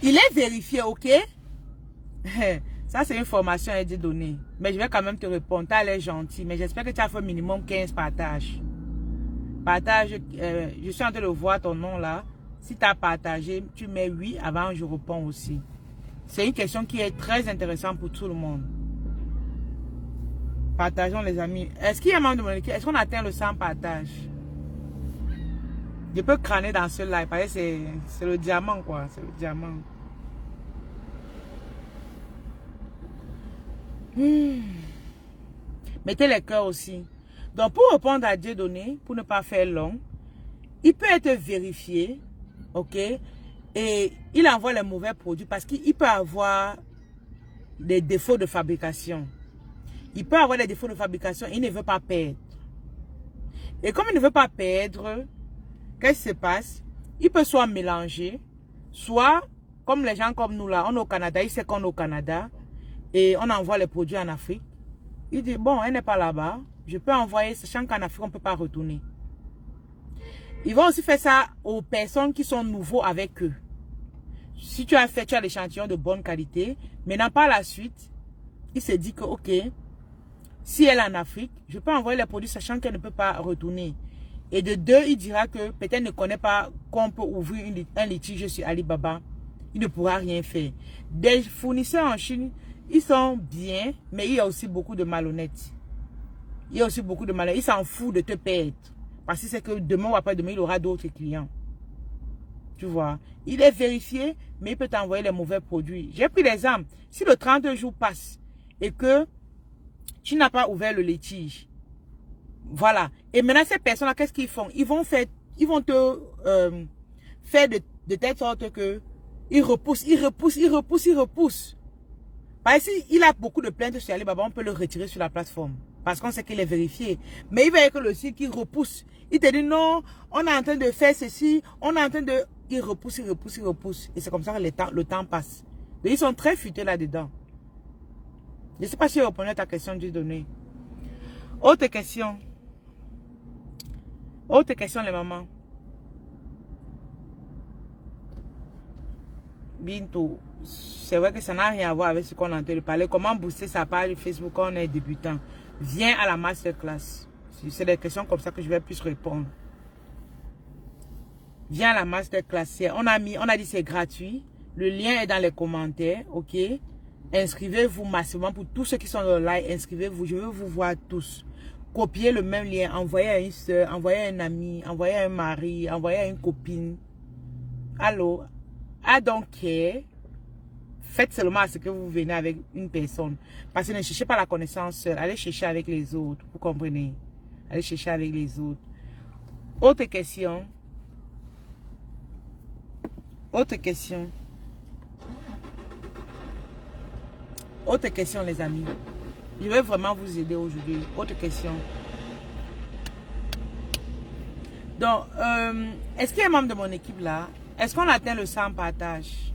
Il est vérifié, ok? Ça, c'est une formation à donner. Mais je vais quand même te répondre. Tu as l'air gentil. Mais j'espère que tu as fait minimum 15 partages. Partage. Je suis en train de voir ton nom là. Si tu as partagé, tu mets oui avant, je réponds aussi. C'est une question qui est très intéressante pour tout le monde. Partageons les amis. Est-ce qu'il y a un membre de mon équipe? Est-ce qu'on atteint le 100 partages? Je peux crâner dans ce live. Parce que c'est le diamant quoi. C'est le diamant. Mettez les cœurs aussi. Donc, pour répondre à Dieudonné, pour ne pas faire long, il peut être vérifié, ok? Et il envoie les mauvais produits parce qu'il peut avoir des défauts de fabrication. Il peut avoir des défauts de fabrication, il ne veut pas perdre. Et comme il ne veut pas perdre, qu'est-ce qui se passe? Il peut soit mélanger, soit, comme les gens comme nous là, on est au Canada, il sait qu'on est au Canada, et on envoie les produits en Afrique. Il dit, bon, elle n'est pas là-bas. Je peux envoyer, sachant qu'en Afrique, on ne peut pas retourner. Ils vont aussi faire ça aux personnes qui sont nouveaux avec eux. Si tu as l'échantillon de bonne qualité, maintenant par la suite, il se dit que, ok, si elle est en Afrique, je peux envoyer les produits sachant qu'elle ne peut pas retourner. Et de deux, il dira que peut-être ne connaît pas qu'on peut ouvrir un litige sur Alibaba. Il ne pourra rien faire. Des fournisseurs en Chine, ils sont bien, mais il y a aussi beaucoup de malhonnêtes. Il y a aussi beaucoup de malhonnêtes. Il s'en fout de te perdre. Parce que c'est que demain ou après-demain, il aura d'autres clients. Tu vois. Il est vérifié, mais il peut t'envoyer les mauvais produits. J'ai pris l'exemple. Si le 30 jours passe et que tu n'as pas ouvert le litige, voilà. Et maintenant, ces personnes-là, qu'est-ce qu'ils font? Ils vont te faire de telle sorte que ils repoussent. Parce qu'il a beaucoup de plaintes sur Alibaba, on peut le retirer sur la plateforme. Parce qu'on sait qu'il est vérifié. Mais il va y avoir le site qui repousse. Il te dit non, on est en train de faire ceci, on est en train de... Il repousse. Et c'est comme ça que le temps passe. Donc, ils sont très futés là-dedans. Je ne sais pas si je répondais à ta question du donné. Autre question. Autre question, les mamans. Bintou, c'est vrai que ça n'a rien à voir avec ce qu'on est en train de parler. Comment booster sa page Facebook quand on est débutant? Viens à la masterclass. C'est des questions comme ça que je vais plus répondre. Viens à la masterclass. On a dit c'est gratuit. Le lien est dans les commentaires, ok? Inscrivez-vous massivement pour tous ceux qui sont dans le live. Inscrivez-vous, je veux vous voir tous. Copiez le même lien, envoyez à une soeur, envoyez à un ami, envoyez à un mari, envoyez à une copine. Allô? I don't care. Faites seulement ce que vous venez avec une personne. Parce que ne cherchez pas la connaissance seule. Allez chercher avec les autres. Vous comprenez? Allez chercher avec les autres. Autre question. Autre question. Autre question, les amis. Je vais vraiment vous aider aujourd'hui. Autre question. Donc, est-ce qu'il y a un membre de mon équipe là? Est-ce qu'on atteint le 100 partages?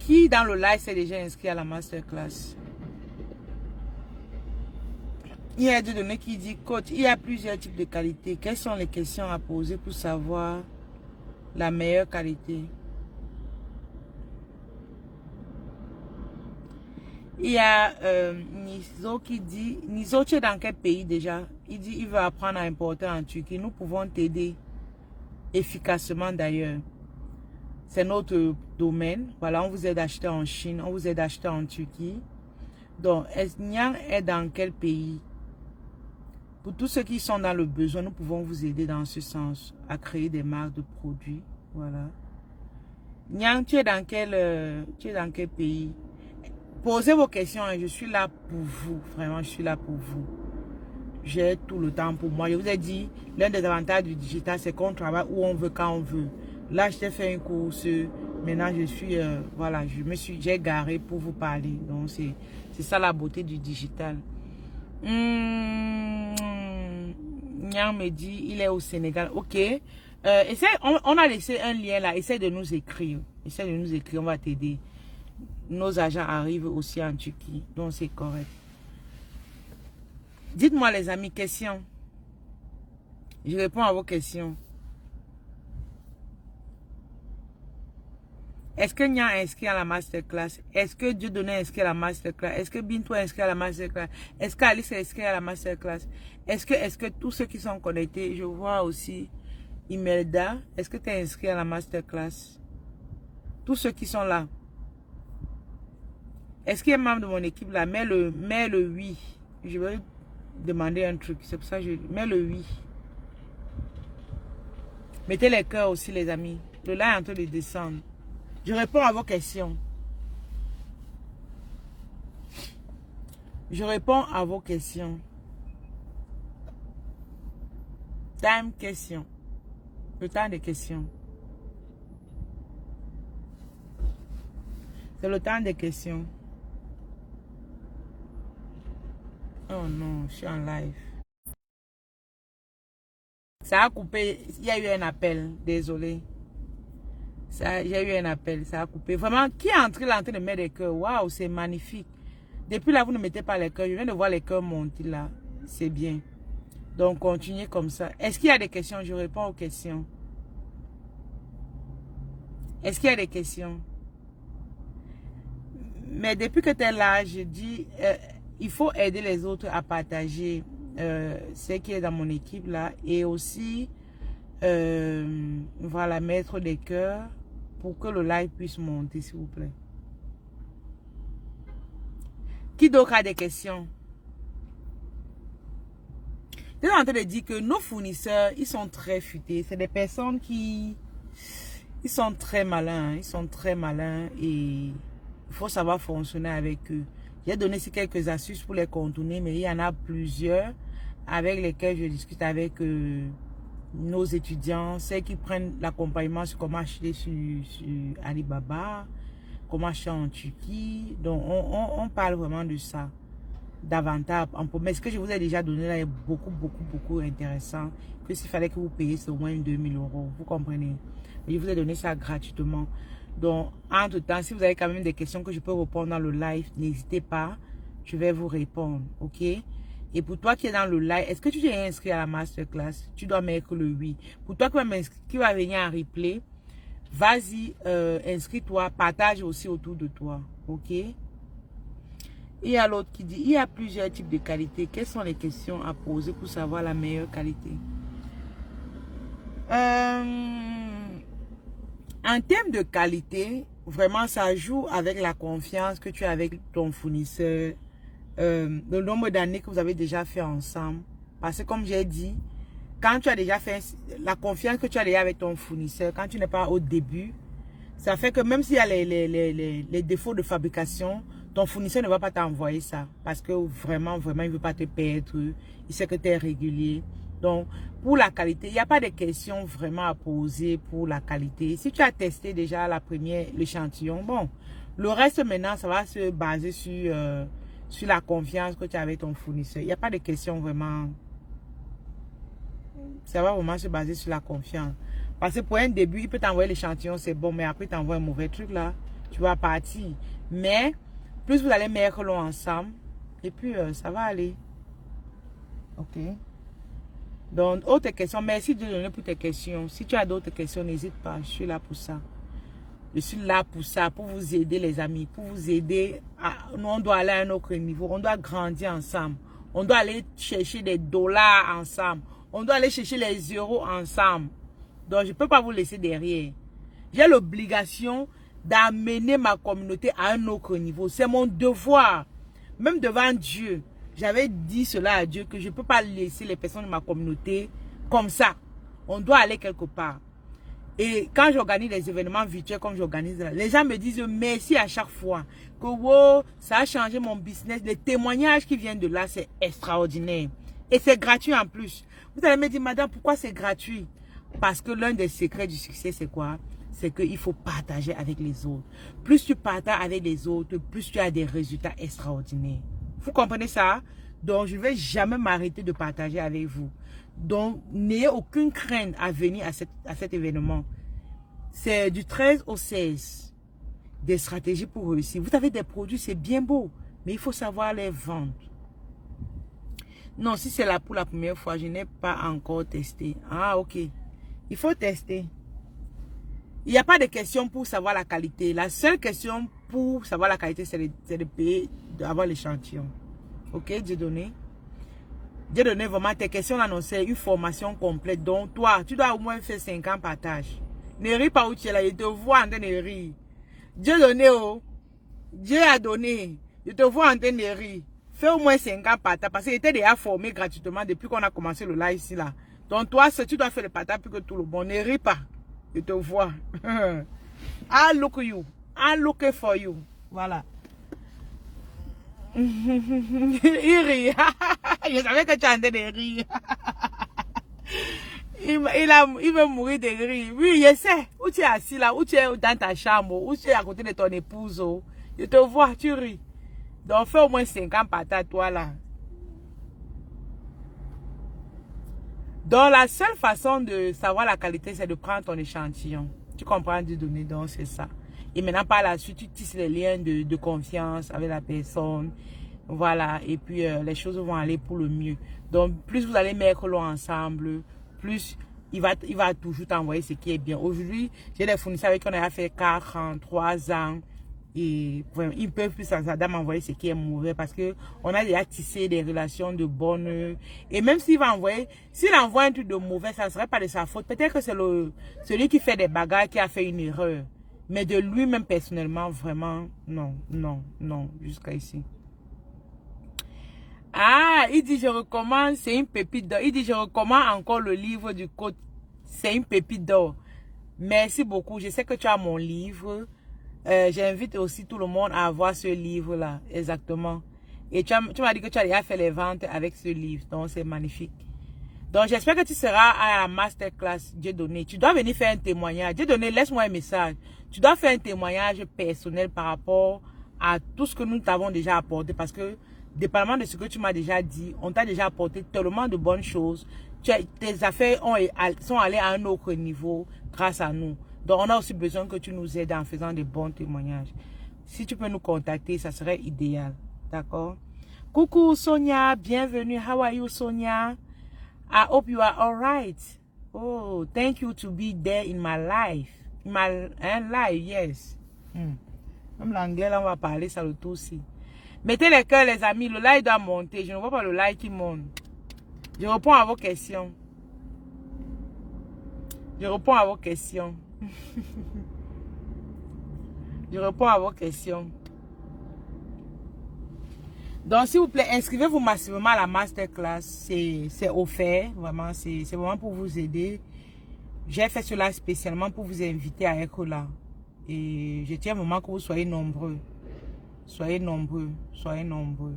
Qui dans le live s'est déjà inscrit à la masterclass? Il y a des données qui dit, coach, il y a plusieurs types de qualité. Quelles sont les questions à poser pour savoir la meilleure qualité? Il y a Nizo qui dit, Nizo, tu es dans quel pays déjà? Il dit, il veut apprendre à importer en Turquie. Nous pouvons t'aider efficacement d'ailleurs. C'est notre domaine. Voilà, on vous aide à acheter en Chine, on vous aide à acheter en Turquie. Donc, Nyang est dans quel pays? Pour tous ceux qui sont dans le besoin, nous pouvons vous aider dans ce sens à créer des marques de produits. Voilà. Nyang, tu es dans quel pays? Posez vos questions et je suis là pour vous. Vraiment, je suis là pour vous. J'ai tout le temps pour moi. Je vous ai dit, l'un des avantages du digital, c'est qu'on travaille où on veut, quand on veut. Là, je t'ai fait une course. Maintenant, je suis, voilà, j'ai garé pour vous parler. Donc, c'est ça la beauté du digital. Nyang me dit, il est au Sénégal. Ok. On a laissé un lien là. Essaye de nous écrire. Essaye de nous écrire, on va t'aider. Nos agents arrivent aussi en Turquie. Donc, c'est correct. Dites-moi les amis, questions. Je réponds à vos questions. Est-ce que Nya est inscrit à la masterclass? Est-ce que Dieudonné est inscrit à la masterclass? Est-ce que Bintou est inscrit à la masterclass? Est-ce qu'Alice est inscrit à la masterclass? Est-ce que tous ceux qui sont connectés, je vois aussi Imelda, est-ce que tu es inscrit à la masterclass? Tous ceux qui sont là. Est-ce qu'il y a un membre de mon équipe là? Mets le oui. Je vais demander un truc. C'est pour ça que je mets le oui. Mettez les cœurs aussi, les amis. Le live est en train de descendre. Je réponds à vos questions. Je réponds à vos questions. Time question. Le temps des questions. C'est le temps des questions. Oh non, je suis en live. Ça a coupé. Il y a eu un appel. Désolé. J'ai eu un appel. Ça a coupé. Vraiment, qui est entré là en train de mettre des cœurs? Waouh, c'est magnifique. Depuis là, vous ne mettez pas les cœurs. Je viens de voir les cœurs monter là. C'est bien. Donc, continuez comme ça. Est-ce qu'il y a des questions? Je réponds aux questions. Est-ce qu'il y a des questions? Mais depuis que tu es là, je dis, il faut aider les autres à partager ce qui est dans mon équipe là. Et aussi, voilà, mettre des cœurs pour que le live puisse monter, s'il vous plaît. Qui d'autre a des questions? Je suis en train de dire que nos fournisseurs, ils sont très futés. C'est des personnes qui... Ils sont très malins. Ils sont très malins et il faut savoir fonctionner avec eux. J'ai donné ici quelques astuces pour les contourner, mais il y en a plusieurs avec lesquels je discute avec nos étudiants. Ceux qui prennent l'accompagnement sur comment acheter sur Alibaba, comment acheter en Turquie. Donc, on parle vraiment de ça. Davantage. Mais ce que je vous ai déjà donné là est beaucoup intéressant. Que s'il fallait que vous payiez, c'est au moins 2000 €. Vous comprenez? Mais je vous ai donné ça gratuitement. Donc, entre temps, si vous avez quand même des questions que je peux répondre dans le live, n'hésitez pas. Je vais vous répondre. Ok? Et pour toi qui es dans le live, est-ce que tu t'es inscrit à la masterclass? Tu dois mettre le oui. Pour toi qui va venir en replay, vas-y, inscris-toi, partage aussi autour de toi. Ok? Il y a l'autre qui dit, il y a plusieurs types de qualité. Quelles sont les questions à poser pour savoir la meilleure qualité? En termes de qualité, vraiment, ça joue avec la confiance que tu as avec ton fournisseur, le nombre d'années que vous avez déjà fait ensemble. Parce que comme j'ai dit, quand tu as déjà fait la confiance que tu as déjà avec ton fournisseur, quand tu n'es pas au début, ça fait que même s'il y a les défauts de fabrication, ton fournisseur ne va pas t'envoyer ça. Parce que vraiment, il ne veut pas te perdre. Il sait que tu es régulier. Donc, pour la qualité, il n'y a pas de questions vraiment à poser pour la qualité. Si tu as testé déjà l'échantillon, bon, le reste maintenant, ça va se baser sur la confiance que tu as avec ton fournisseur. Il n'y a pas de questions vraiment. Ça va vraiment se baser sur la confiance. Parce que pour un début, il peut t'envoyer l'échantillon, c'est bon, mais après, il t'envoie un mauvais truc là. tu vas partir. Mais plus vous allez mettre l'eau ensemble, et puis ça va aller. Ok. Donc, autre question. Merci de donner pour tes questions. Si tu as d'autres questions, n'hésite pas. Je suis là pour ça. Je suis là pour ça, pour vous aider les amis, pour vous aider. On doit aller à un autre niveau. On doit grandir ensemble. On doit aller chercher des dollars ensemble. On doit aller chercher les euros ensemble. Donc, je ne peux pas vous laisser derrière. J'ai l'obligation d'amener ma communauté à un autre niveau. C'est mon devoir. Même devant Dieu. J'avais dit cela à Dieu que je ne peux pas laisser les personnes de ma communauté comme ça. On doit aller quelque part. Et quand j'organise des événements virtuels comme j'organise, les gens me disent merci à chaque fois. Que wow, ça a changé mon business. Les témoignages qui viennent de là, c'est extraordinaire. Et c'est gratuit en plus. Vous allez me dire, madame, pourquoi c'est gratuit? Parce que l'un des secrets du succès, c'est quoi? C'est qu'il faut partager avec les autres. Plus tu partages avec les autres, plus tu as des résultats extraordinaires. Vous comprenez ça? Donc, je ne vais jamais m'arrêter de partager avec vous. Donc, n'ayez aucune crainte à venir à cet événement. C'est du 13 au 16. Des stratégies pour réussir. Vous avez des produits, c'est bien beau. Mais il faut savoir les vendre. Non, si c'est là pour la première fois, je n'ai pas encore testé. Ah, ok. Il faut tester. Il n'y a pas de question pour savoir la qualité. La seule question pour savoir la qualité, c'est de payer, d'avoir l'échantillon. Ok, Dieu donné. Dieu donné vraiment tes questions là, non, c'est une formation complète. Donc, toi, tu dois au moins faire 50 partages. Ne ris pas où tu es là, je te vois en train de rire. Dieu donné, oh. Dieu a donné. Je te vois en train de rire. Fais au moins 50 partages parce qu'il était déjà formé gratuitement depuis qu'on a commencé le live ici là. Donc, toi, tu dois faire le partage plus que tout le monde. Ne ris pas. Je te vois. I look you. I look for you. Voilà. Il rit. Je savais que tu en train de rire. Il veut mourir de rire. Oui, je sais. Où tu es assis là, où tu es dans ta chambre, où tu es à côté de ton épouse. Je te vois, tu ris. Donc, fais au moins 50 patates, toi là. Donc, la seule façon de savoir la qualité, c'est de prendre ton échantillon. Tu comprends, de donner, donc c'est ça. Et maintenant, par la suite, tu tisses les liens de confiance avec la personne. Voilà, et puis les choses vont aller pour le mieux. Donc, plus vous allez mettre l'eau ensemble, plus il va toujours t'envoyer ce qui est bien. Aujourd'hui, j'ai des fournisseurs avec qui on a fait 4 ans, 3 ans. Et vraiment, ils peuvent plus sans ça m'envoyer ce qui est mauvais parce que on a déjà tissé des relations de bonne. Et même s'il va envoyer, s'il envoie un truc de mauvais, ça ne serait pas de sa faute. Peut-être que c'est celui qui fait des bagarres qui a fait une erreur. Mais de lui-même personnellement, vraiment, non, non, non, jusqu'à ici. Ah, il dit je recommande, c'est une pépite d'or. Il dit je recommande encore le livre du code, c'est une pépite d'or. Merci beaucoup, je sais que tu as mon livre. J'invite aussi tout le monde à avoir ce livre-là, exactement. Et tu m'as dit que tu as déjà fait les ventes avec ce livre, donc c'est magnifique. Donc j'espère que tu seras à la masterclass Dieu donné. Tu dois venir faire un témoignage. Dieu donné, laisse-moi un message. Tu dois faire un témoignage personnel par rapport à tout ce que nous t'avons déjà apporté. Parce que, dépendamment de ce que tu m'as déjà dit, on t'a déjà apporté tellement de bonnes choses. Tes affaires sont allées à un autre niveau grâce à nous. Donc, on a aussi besoin que tu nous aides en faisant de bons témoignages. Si tu peux nous contacter, ça serait idéal. D'accord? Coucou Sonia, bienvenue. How are you, Sonia? I hope you are all right. Oh, thank you to be there in my life. In my life, yes. Même l'anglais, là, on va parler, ça le tout aussi. Mettez les cœurs, les amis. Le live doit monter. Je ne vois pas le live qui monte. Je réponds à vos questions. Je réponds à vos questions. Je réponds à vos questions. Donc, s'il vous plaît, inscrivez-vous massivement à la masterclass. C'est offert. Vraiment, c'est vraiment pour vous aider. J'ai fait cela spécialement pour vous inviter à être là. Et je tiens vraiment que vous soyez nombreux. Soyez nombreux. Soyez nombreux.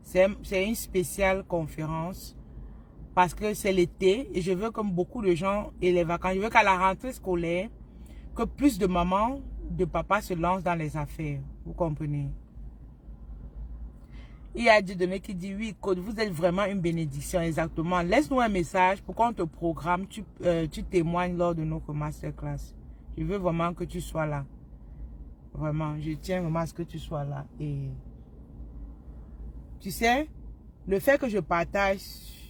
C'est une spéciale conférence. Parce que c'est l'été et je veux que beaucoup de gens aient les vacances. Je veux qu'à la rentrée scolaire, que plus de mamans, de papas se lancent dans les affaires. Vous comprenez? Il y a Dieu donné qui dit, oui, Code, vous êtes vraiment une bénédiction, exactement. Laisse-nous un message pour qu'on te programme, tu témoignes lors de notre masterclass. Je veux vraiment que tu sois là. Vraiment, je tiens vraiment à ce que tu sois là. Et tu sais, le fait que je partage,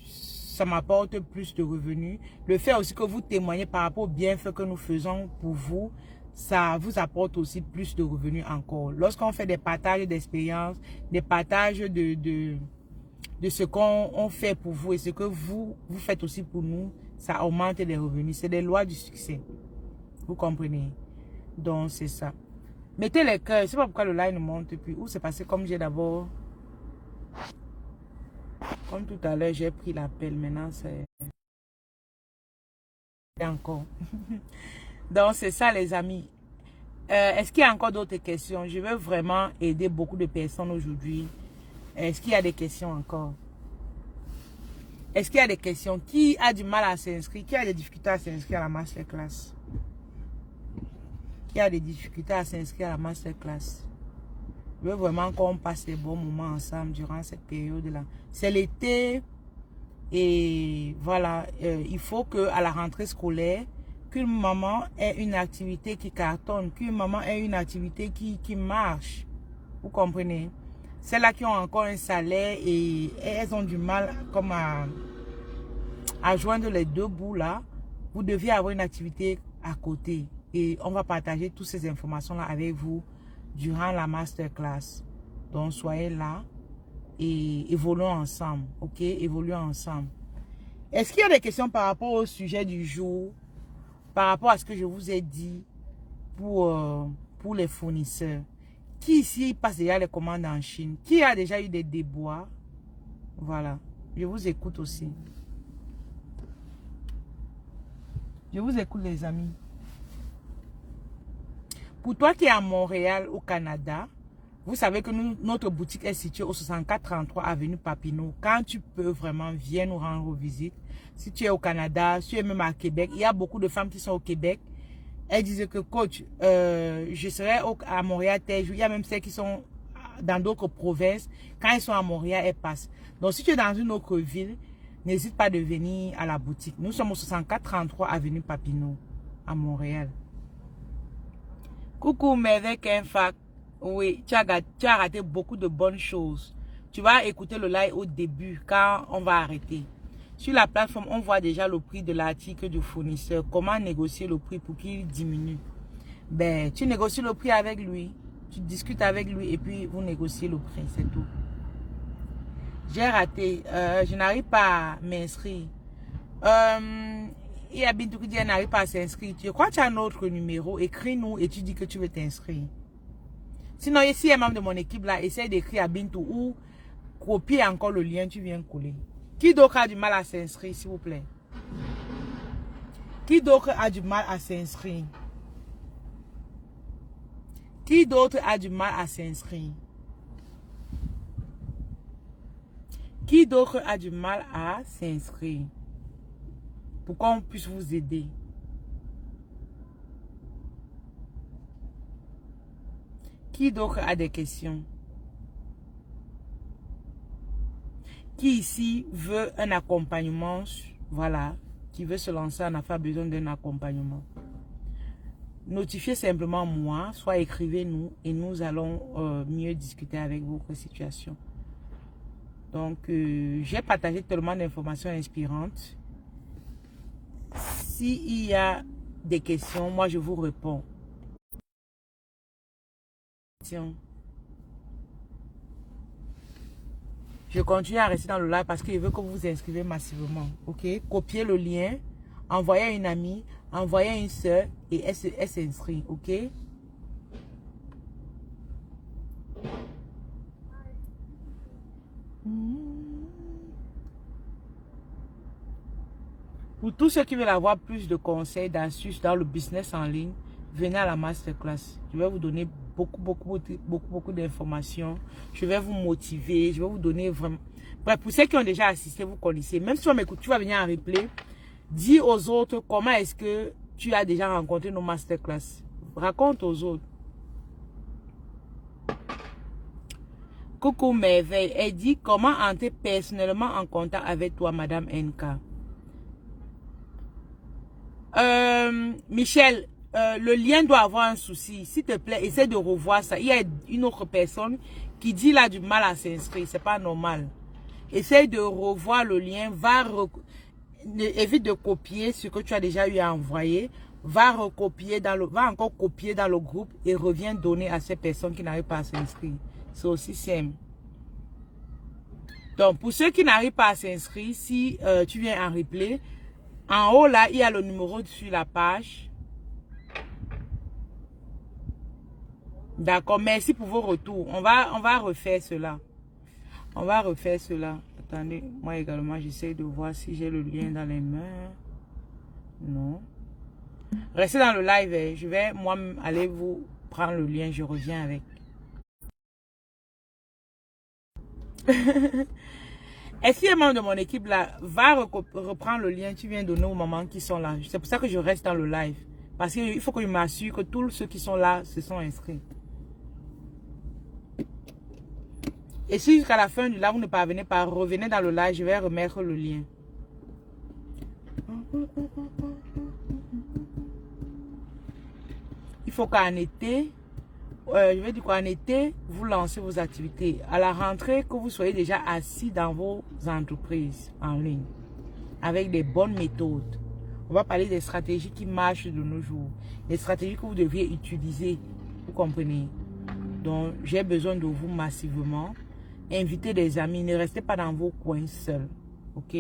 ça m'apporte plus de revenus. Le fait aussi que vous témoignez par rapport au bienfait que nous faisons pour vous, ça vous apporte aussi plus de revenus encore. Lorsqu'on fait des partages d'expériences, des partages de ce qu'on fait pour vous et ce que vous faites aussi pour nous, ça augmente les revenus. C'est des lois du succès. Vous comprenez? Donc, c'est ça. Mettez les cœurs. Je ne sais pas pourquoi le live ne monte plus. Ou c'est passé comme j'ai d'abord... Comme tout à l'heure, j'ai pris l'appel. Maintenant, c'est encore. Donc, c'est ça, les amis. Est-ce qu'il y a encore d'autres questions? Je veux vraiment aider beaucoup de personnes aujourd'hui. Est-ce qu'il y a des questions encore? Est-ce qu'il y a des questions? Qui a du mal à s'inscrire? Qui a des difficultés à s'inscrire à la masterclass? Qui a des difficultés à s'inscrire à la masterclass? Je veux vraiment qu'on passe des bons moments ensemble durant cette période-là. C'est l'été et voilà, il faut qu'à la rentrée scolaire, qu'une maman ait une activité qui cartonne, qu'une maman ait une activité qui marche. Vous comprenez? Celles-là qui ont encore un salaire et elles ont du mal comme à joindre les deux bouts là, vous deviez avoir une activité à côté. Et on va partager toutes ces informations-là avec vous durant la masterclass. Donc, soyez là et évoluons ensemble. Ok? Évoluons ensemble. Est-ce qu'il y a des questions par rapport au sujet du jour? Par rapport à ce que je vous ai dit pour les fournisseurs? Qui ici passe déjà les commandes en Chine? Qui a déjà eu des déboires? Voilà. Je vous écoute aussi. Je vous écoute, les amis. Pour toi qui es à Montréal, au Canada, vous savez que notre boutique est située au 6433 avenue Papineau. Quand tu peux vraiment, viens nous rendre visite. Si tu es au Canada, si tu es même à Québec, il y a beaucoup de femmes qui sont au Québec. Elles disent que coach, je serai à Montréal tel jour. Il y a même celles qui sont dans d'autres provinces. Quand elles sont à Montréal, elles passent. Donc si tu es dans une autre ville, n'hésite pas de venir à la boutique. Nous sommes au 6433 avenue Papineau à Montréal. Coucou, mais avec un fac. Oui, tu as raté beaucoup de bonnes choses. Tu vas écouter le live au début quand on va arrêter. Sur la plateforme, on voit déjà le prix de l'article du fournisseur. Comment négocier le prix pour qu'il diminue? Ben, tu négocies le prix avec lui. Tu discutes avec lui et puis vous négociez le prix, c'est tout. J'ai raté. Je n'arrive pas à m'inscrire. Il y a Bintou qui dit qu'elle n'arrive pas à s'inscrire. Je crois que tu as un autre numéro. Écris-nous et tu dis que tu veux t'inscrire. Sinon, ici, il y a un membre de mon équipe là. Essaye d'écrire à Bintou ou copier encore le lien. Tu viens coller. Qui d'autre a du mal à s'inscrire, s'il vous plaît? Qui d'autre a du mal à s'inscrire? Qui d'autre a du mal à s'inscrire? Qui d'autre a du mal à s'inscrire? Pour qu'on puisse vous aider. Qui d'autre a des questions? Qui ici veut un accompagnement? Voilà. Qui veut se lancer en affaires, besoin d'un accompagnement. Notifiez simplement moi, soit écrivez-nous et nous allons mieux discuter avec votre situation. Donc, j'ai partagé tellement d'informations inspirantes. S'il y a des questions, moi je vous réponds. Tiens. Je continue à rester dans le live parce que je veux que vous vous inscrivez massivement. Ok? Copiez le lien, envoyez à une amie, envoyez à une soeur et elle s'inscrit. Ok? Pour tous ceux qui veulent avoir plus de conseils, d'astuces dans le business en ligne, venez à la masterclass. Je vais vous donner beaucoup d'informations. Je vais vous motiver. Je vais vous donner vraiment... Bref, pour ceux qui ont déjà assisté, vous connaissez. Même si on m'écoute, tu vas venir en replay. Dis aux autres comment est-ce que tu as déjà rencontré nos masterclass. Raconte aux autres. Coucou Merveille. Elle dit comment entrer personnellement en contact avec toi, Madame NK. Michel, le lien doit avoir un souci. S'il te plaît, essaie de revoir ça. Il y a une autre personne qui dit là du mal à s'inscrire. C'est pas normal. Essaye de revoir le lien. Évite de copier ce que tu as déjà eu à envoyer. Va encore copier dans le groupe et reviens donner à ces personnes qui n'arrivent pas à s'inscrire. C'est aussi simple. Donc, pour ceux qui n'arrivent pas à s'inscrire, si tu viens en replay, en haut là, il y a le numéro sur la page. D'accord, merci pour vos retours. On va refaire cela. On va refaire cela. Attendez, moi également, j'essaie de voir si j'ai le lien dans les mains. Non. Restez dans le live. Je vais, moi, aller vous prendre le lien. Je reviens avec. Est-ce qu'il y a un membre de mon équipe là, va reprendre le lien, tu viens donner aux mamans qui sont là. C'est pour ça que je reste dans le live. Parce qu'il faut que je m'assure que tous ceux qui sont là se sont inscrits. Et si jusqu'à la fin du live, vous ne parvenez pas, revenez dans le live, je vais remettre le lien. Il faut qu'en été, je vais dire qu'en été, vous lancez vos activités. À la rentrée, que vous soyez déjà assis dans vos entreprises en ligne, avec des bonnes méthodes. On va parler des stratégies qui marchent de nos jours. Des stratégies que vous devriez utiliser. Vous comprenez? Donc, j'ai besoin de vous massivement. Invitez des amis. Ne restez pas dans vos coins seuls. OK?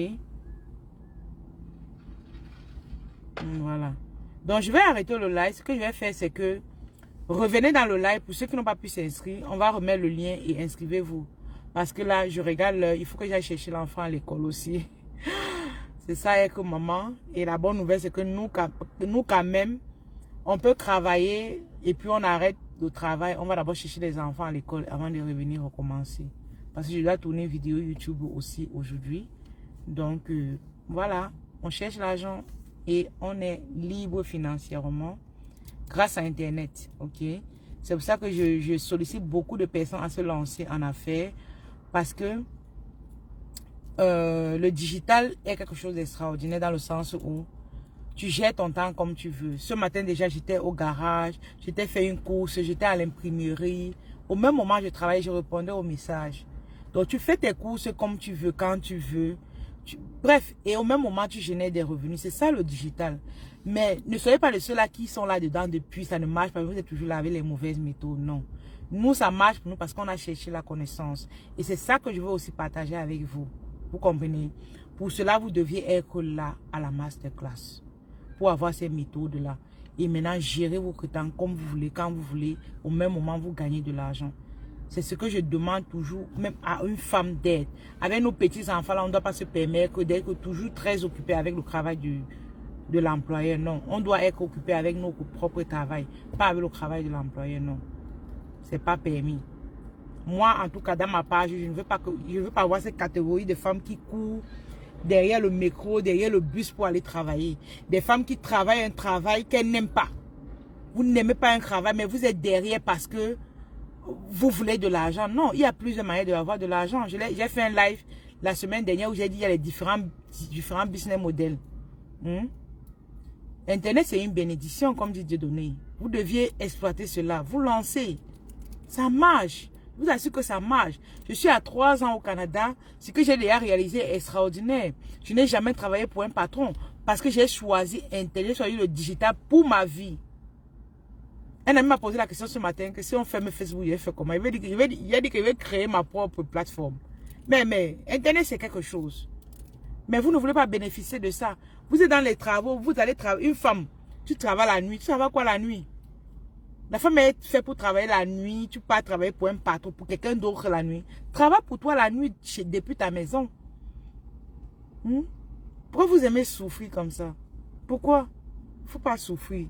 Voilà. Donc, je vais arrêter le live. Ce que je vais faire, c'est que revenez dans le live. Pour ceux qui n'ont pas pu s'inscrire, on va remettre le lien et inscrivez-vous. Parce que là, je regarde l'heure. Il faut que j'aille chercher l'enfant à l'école aussi. C'est ça avec maman. Et la bonne nouvelle, c'est que nous, quand même, on peut travailler et puis on arrête le travail. On va d'abord chercher les enfants à l'école avant de revenir recommencer. Parce que je dois tourner une vidéo YouTube aussi aujourd'hui. Donc, voilà. On cherche l'argent et on est libre financièrement grâce à Internet. OK? C'est pour ça que je sollicite beaucoup de personnes à se lancer en affaires. Parce que le digital est quelque chose d'extraordinaire dans le sens où tu gères ton temps comme tu veux. Ce matin déjà, j'étais au garage, j'étais fait une course, j'étais à l'imprimerie. Au même moment, je travaillais, je répondais aux messages. Donc, tu fais tes courses comme tu veux, quand tu veux. Bref, et au même moment, tu génères des revenus. C'est ça le digital. Mais ne soyez pas les ceux-là qui sont là-dedans depuis, ça ne marche pas. Vous êtes toujours là avec les mauvaises méthodes. Non. Nous, ça marche pour nous parce qu'on a cherché la connaissance. Et c'est ça que je veux aussi partager avec vous. Vous comprenez? Pour cela, vous deviez être là à la masterclass. Pour avoir ces méthodes-là. Et maintenant, gérez vos temps comme vous voulez, quand vous voulez. Au même moment, vous gagnez de l'argent. C'est ce que je demande toujours, même à une femme d'aide. Avec nos petits-enfants, là, on ne doit pas se permettre d'être toujours très occupé avec le travail de l'employeur. Non, on doit être occupé avec notre propre travail. Pas avec le travail de l'employeur, non. C'est pas permis. Moi, en tout cas, dans ma page, je ne veux pas avoir cette catégorie de femmes qui courent derrière le métro, derrière le bus pour aller travailler. Des femmes qui travaillent un travail qu'elles n'aiment pas. Vous n'aimez pas un travail, mais vous êtes derrière parce que vous voulez de l'argent. Non, il y a plusieurs manières d'avoir de l'argent. J'ai fait un live la semaine dernière où j'ai dit il y a les différents business models. Internet, c'est une bénédiction, comme dit Dieudonné. Vous deviez exploiter cela. Vous lancez. Ça marche. Je vous assure que ça marche. Je suis à 3 ans au Canada. Ce que j'ai déjà réalisé est extraordinaire. Je n'ai jamais travaillé pour un patron parce que j'ai choisi Internet, j'ai choisi le digital pour ma vie. Un ami m'a posé la question ce matin que si on ferme Facebook, il va faire comment? Il a dit qu'il va créer ma propre plateforme. Mais Internet, c'est quelque chose. Mais vous ne voulez pas bénéficier de ça. Vous êtes dans les travaux, vous allez travailler. Une femme, tu travailles la nuit. Tu travailles quoi la nuit? La femme est faite pour travailler la nuit. Tu pars travailler pour un patron, pour quelqu'un d'autre la nuit. Travaille pour toi la nuit depuis ta maison. Pourquoi vous aimez souffrir comme ça? Pourquoi? Il ne faut pas souffrir.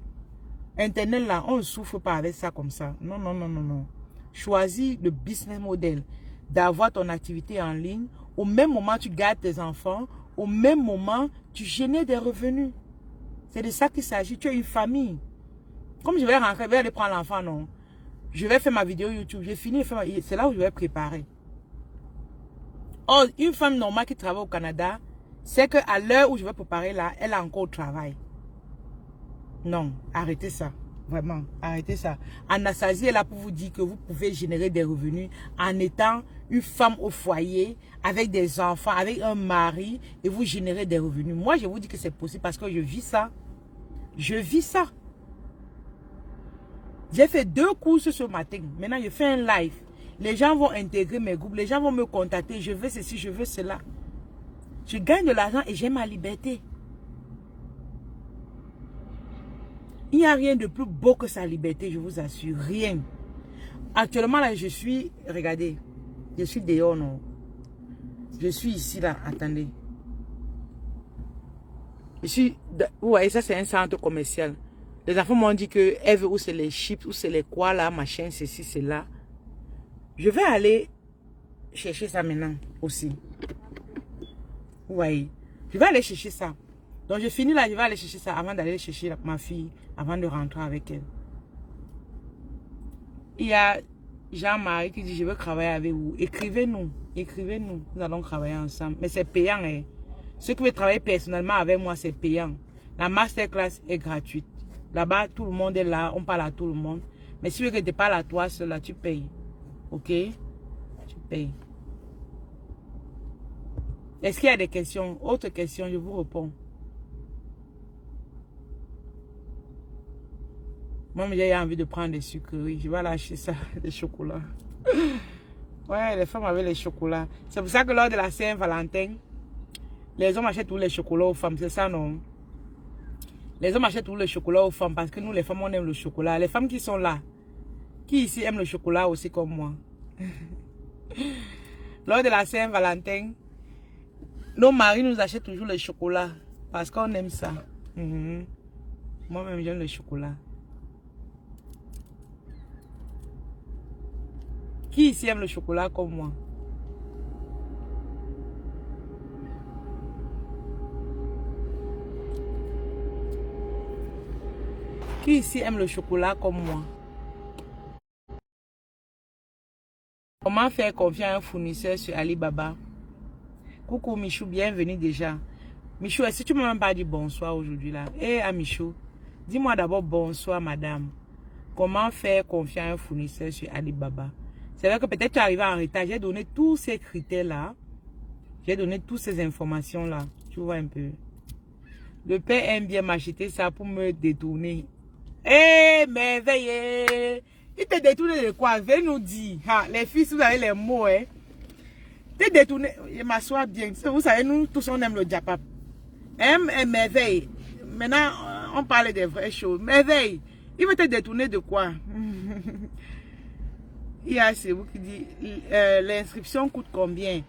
Internet là, on ne souffre pas avec ça comme ça. Non, non, non, non, non. Choisis le business model d'avoir ton activité en ligne. Au même moment, tu gardes tes enfants. Au même moment, tu génères des revenus. C'est de ça qu'il s'agit. Tu as une famille. Comme je vais rentrer, je vais aller prendre l'enfant, non. Je vais faire ma vidéo YouTube. J'ai fini. C'est là où je vais préparer. Or, une femme normale qui travaille au Canada, c'est qu'à l'heure où je vais préparer là, elle a encore au travail. Non, arrêtez ça. Vraiment, arrêtez ça. Anastasie est là pour vous dire que vous pouvez générer des revenus en étant une femme au foyer, avec des enfants, avec un mari, et vous générez des revenus. Moi, je vous dis que c'est possible parce que je vis ça. Je vis ça. J'ai fait 2 courses ce matin. Maintenant, je fais un live. Les gens vont intégrer mes groupes. Les gens vont me contacter. Je veux ceci, je veux cela. Je gagne de l'argent et j'ai ma liberté. Il n'y a rien de plus beau que sa liberté, je vous assure. Rien. Actuellement, là, je suis... Regardez. Je suis dehors, non. Je suis ici, là. Attendez. Je suis... Vous voyez, ça, c'est un centre commercial. Les enfants m'ont dit que Eve, où c'est les chips, où c'est les quoi, là, machin, ceci, c'est là. Je vais aller chercher ça maintenant aussi. Vous voyez. Je vais aller chercher ça. Donc, je finis là, je vais aller chercher ça avant d'aller chercher ma fille, avant de rentrer avec elle. Il y a Jean-Marie qui dit, je veux travailler avec vous. Écrivez-nous, écrivez-nous. Nous allons travailler ensemble. Mais c'est payant, hein. Ceux qui veulent travailler personnellement avec moi, c'est payant. La masterclass est gratuite. Là-bas, tout le monde est là, on parle à tout le monde. Mais si tu veux que tu parles à toi seul, là, tu payes. Ok? Tu payes. Est-ce qu'il y a des questions? Autre question, je vous réponds. Moi, j'ai envie de prendre des sucreries. Je vais lâcher ça, des chocolats. Ouais, les femmes avaient les chocolats. C'est pour ça que lors de la Saint-Valentin, les hommes achètent tous les chocolats aux femmes. C'est ça, non? Les hommes achètent tous les chocolats aux femmes parce que nous, les femmes, on aime le chocolat. Les femmes qui sont là, qui ici aiment le chocolat aussi comme moi? Lors de la Saint-Valentin, nos maris nous achètent toujours le chocolat parce qu'on aime ça. Moi-même, j'aime le chocolat. Qui ici aime le chocolat comme moi? Qui ici aime le chocolat comme moi? Comment faire confiance à un fournisseur sur Alibaba? Coucou Michou, bienvenue déjà. Michou, est-ce que tu ne m'as même pas dit bonsoir aujourd'hui là? Eh, Michou, dis-moi d'abord bonsoir madame. Comment faire confiance à un fournisseur sur Alibaba? C'est vrai que peut-être tu es arrivé en retard. J'ai donné tous ces critères-là. J'ai donné toutes ces informations-là. Tu vois un peu. Le père aime bien m'acheter ça pour me détourner. Eh, merveilleux! Il te détourné de quoi? Viens nous dire. Ha, les filles, vous avez les mots, hein. T'es détourné. Je m'assois bien. Vous savez, nous tous, on aime le diapap. Aime et merveille. Maintenant, on parle des vraies choses. Merveille. Il veut te détourner de quoi? Il y a c'est vous qui dit l'inscription coûte combien?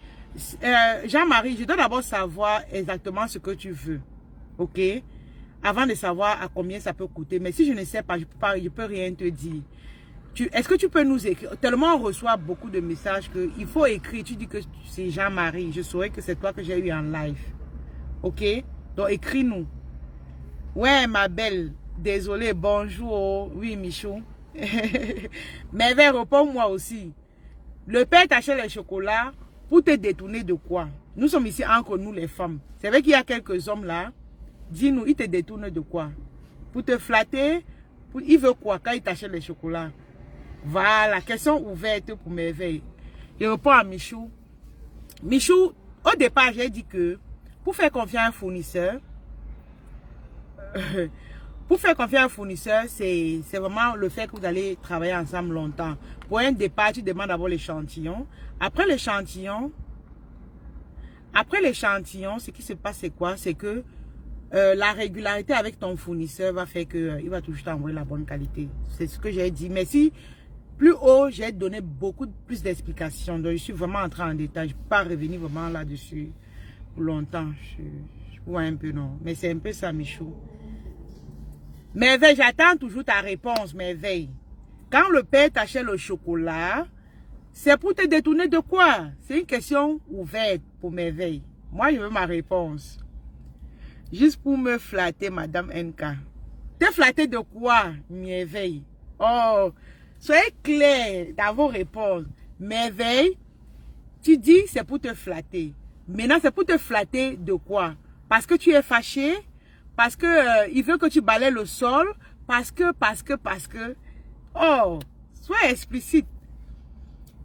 Jean-Marie, je dois d'abord savoir exactement ce que tu veux. Ok? Avant de savoir à combien ça peut coûter. Mais si je ne sais pas, je peux rien te dire. Est-ce que tu peux nous écrire? Tellement on reçoit beaucoup de messages qu'il faut écrire. Tu dis que c'est Jean-Marie. Je saurais que c'est toi que j'ai eu en live. Ok? Donc écris-nous. Ouais, ma belle. Désolée, bonjour. Oui, Michou. Mais réponds-moi aussi. Le père t'achète les chocolats pour te détourner de quoi? Nous sommes ici entre nous les femmes. C'est vrai qu'il y a quelques hommes là. Dis-nous, il te détourne de quoi? Pour te flatter? Il veut quoi quand il t'achète les chocolats? Voilà, question ouverte pour merveille. Je réponds à Michou. Michou, au départ, j'ai dit que pour faire confiance à un fournisseur, c'est vraiment le fait que vous allez travailler ensemble longtemps. Pour un départ, tu demandes d'abord l'échantillon. Après l'échantillon, ce qui se passe, c'est quoi? C'est que la régularité avec ton fournisseur va faire qu'il va toujours t'envoyer la bonne qualité. C'est ce que j'ai dit. Mais si plus haut, j'ai donné beaucoup plus d'explications. Donc, je suis vraiment entré en détail. Je ne peux pas revenir vraiment là-dessus pour longtemps. Je vois un peu, non. Mais c'est un peu ça, Michou. Merveille, j'attends toujours ta réponse, Merveille. Quand le père t'achète le chocolat, c'est pour te détourner de quoi? C'est une question ouverte pour Merveille. Moi, je veux ma réponse. Juste pour me flatter, Madame NK. T'es flatté de quoi, Merveille? Oh, soyez clair dans vos réponses. Merveille, tu dis c'est pour te flatter. Maintenant, c'est pour te flatter de quoi? Parce que tu es fâché? Parce que il veut que tu balayes le sol. Parce que. Oh, sois explicite.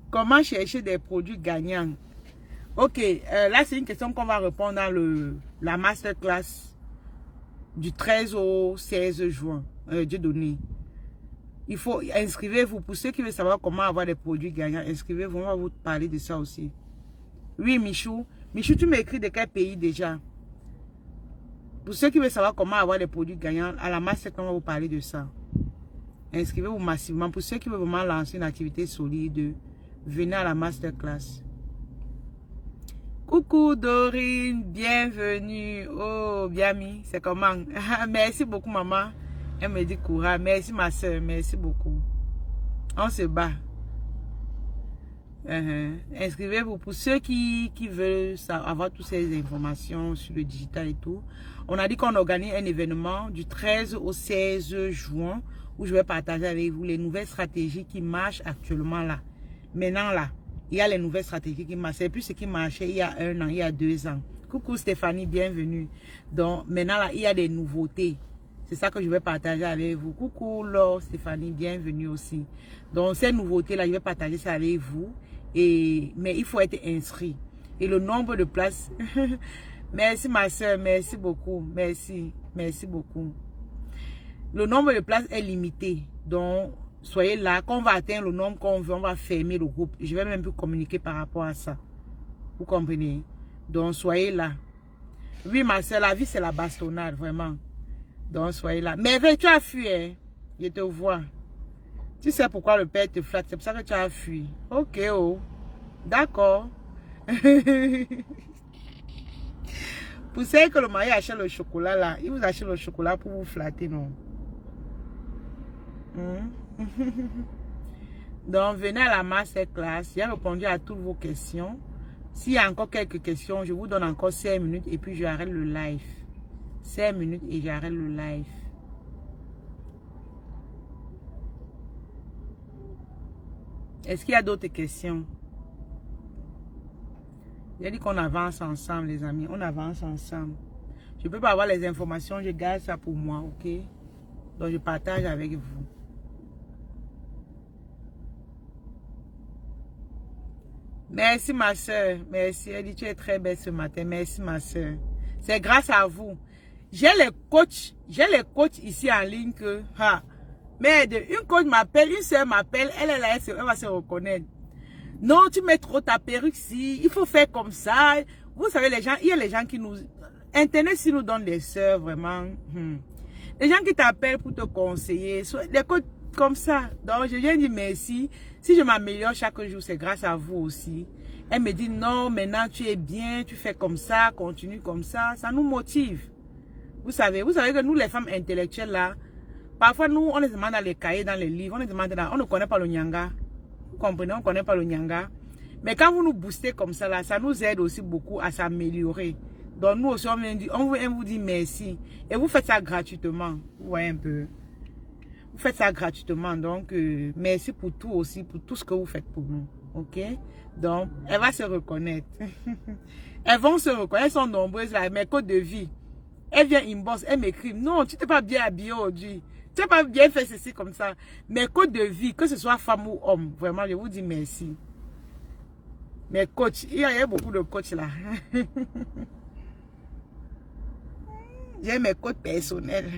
Comment chercher des produits gagnants? Ok, là c'est une question qu'on va répondre dans la masterclass du 13 au 16 juin. Dieu donné. Il faut inscrivez-vous. Pour ceux qui veulent savoir comment avoir des produits gagnants, inscrivez-vous. On va vous parler de ça aussi. Oui, Michou. Michou, tu m'écris de quel pays déjà? Pour ceux qui veulent savoir comment avoir des produits gagnants, à la masterclass, on va vous parler de ça. Inscrivez-vous massivement. Pour ceux qui veulent vraiment lancer une activité solide, venez à la masterclass. Coucou Dorine, bienvenue. Oh, Biami, c'est comment? Merci beaucoup, maman. Elle me dit courage. Merci, ma soeur. Merci beaucoup. On se bat. Inscrivez-vous pour ceux qui veulent avoir toutes ces informations sur le digital et tout. On a dit qu'on organise un événement du 13 au 16 juin où je vais partager avec vous les nouvelles stratégies qui marchent actuellement là. Maintenant là, il y a les nouvelles stratégies qui marchent. C'est plus ce qui marchait il y a 1 an, il y a 2 ans. Coucou Stéphanie, bienvenue. Donc maintenant là, il y a des nouveautés. C'est ça que je vais partager avec vous. Coucou Laure, Stéphanie, bienvenue aussi. Donc ces nouveautés là, je vais partager ça avec vous. Mais il faut être inscrit. Et le nombre de places... Merci ma soeur, merci beaucoup. Merci beaucoup. Le nombre de places est limité. Donc, soyez là. Quand on va atteindre le nombre qu'on veut, on va fermer le groupe. Je vais même plus communiquer par rapport à ça. Vous comprenez? Donc, soyez là. Oui, ma soeur, la vie, c'est la bastonnade, vraiment. Donc, soyez là. Mais tu as fui, hein? Je te vois. Tu sais pourquoi le père te flatte. C'est pour ça que tu as fui. Ok, oh. D'accord. Vous savez que le mari achète le chocolat là. Il vous achète le chocolat pour vous flatter, non? Donc, venez à la masterclass. J'ai répondu à toutes vos questions. S'il y a encore quelques questions, je vous donne encore 5 minutes et puis j'arrête le live. 5 minutes et j'arrête le live. Est-ce qu'il y a d'autres questions? J'ai dit qu'on avance ensemble, les amis. On avance ensemble. Je ne peux pas avoir les informations, je garde ça pour moi, ok? Donc, je partage avec vous. Merci, ma soeur. Merci. Elle dit, tu es très belle ce matin. Merci, ma soeur. C'est grâce à vous. J'ai les coachs ici en ligne que... Mais une coach m'appelle, une soeur m'appelle, elle est là, elle va se reconnaître. Non, tu mets trop ta perruque ici, il faut faire comme ça. Vous savez, les gens, il y a les gens qui nous... Internet, si nous donne des soeurs, vraiment. Les gens qui t'appellent pour te conseiller, des coachs comme ça. Donc, je viens dire merci. Si je m'améliore chaque jour, c'est grâce à vous aussi. Elle me dit, non, maintenant tu es bien, tu fais comme ça, continue comme ça. Ça nous motive. Vous savez que nous, les femmes intellectuelles, là, parfois, nous, on les demande dans les cahiers, dans les livres, on les demande on ne connaît pas le nyanga. Vous comprenez, on ne connaît pas le nyanga. Mais quand vous nous boostez comme ça, là, ça nous aide aussi beaucoup à s'améliorer. Donc, nous aussi, on vous dit merci. Et vous faites ça gratuitement. Vous voyez un peu. Vous faites ça gratuitement. Donc, merci pour tout aussi, pour tout ce que vous faites pour nous. OK? Donc, elle va se reconnaître. Elles vont se reconnaître. Elles sont nombreuses là. Mes codes de vie. Elle vient inbox, elle m'écrit, non, tu t'es pas bien habillé aujourd'hui. Tu n'as pas bien fait ceci comme ça. Mes codes de vie, que ce soit femme ou homme, vraiment, je vous dis merci. Mes coachs, il y a beaucoup de coachs là. J'ai mes coachs personnels.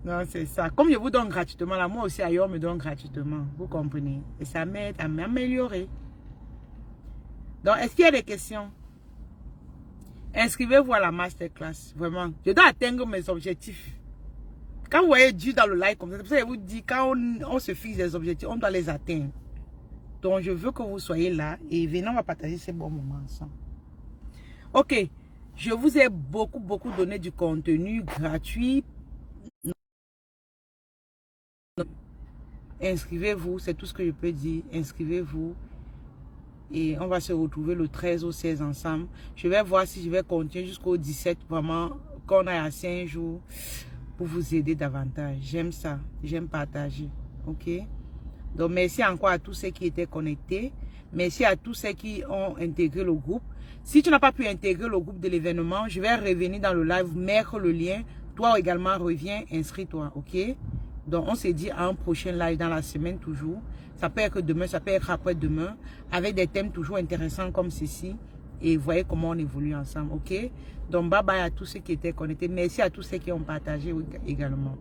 Non, c'est ça. Comme je vous donne gratuitement, là, moi aussi, ailleurs, me donne gratuitement. Vous comprenez? Et ça m'aide à m'améliorer. Donc, est-ce qu'il y a des questions? Inscrivez-vous à la masterclass, vraiment. Je dois atteindre mes objectifs. Quand vous voyez Dieu dans le live comme ça, c'est pour ça que je vous dis, quand on se fixe des objectifs, on doit les atteindre. Donc, je veux que vous soyez là et venez, on va partager ces bons moments ensemble. Ok, je vous ai beaucoup donné du contenu gratuit. Inscrivez-vous, c'est tout ce que je peux dire. Inscrivez-vous. Et on va se retrouver le 13 au 16 ensemble. Je vais voir si je vais continuer jusqu'au 17, vraiment, qu'on a à 5 jours pour vous aider davantage. J'aime ça, j'aime partager. Ok? Donc, merci encore à tous ceux qui étaient connectés. Merci à tous ceux qui ont intégré le groupe. Si tu n'as pas pu intégrer le groupe de l'événement, je vais revenir dans le live, mettre le lien. Toi également, reviens, inscris-toi, ok? Donc, on s'est dit à un prochain live dans la semaine toujours. Ça peut être demain, ça peut être après-demain, avec des thèmes toujours intéressants comme ceci. Et voyez comment on évolue ensemble, ok? Donc, bye bye à tous ceux qui étaient connectés. Merci à tous ceux qui ont partagé également.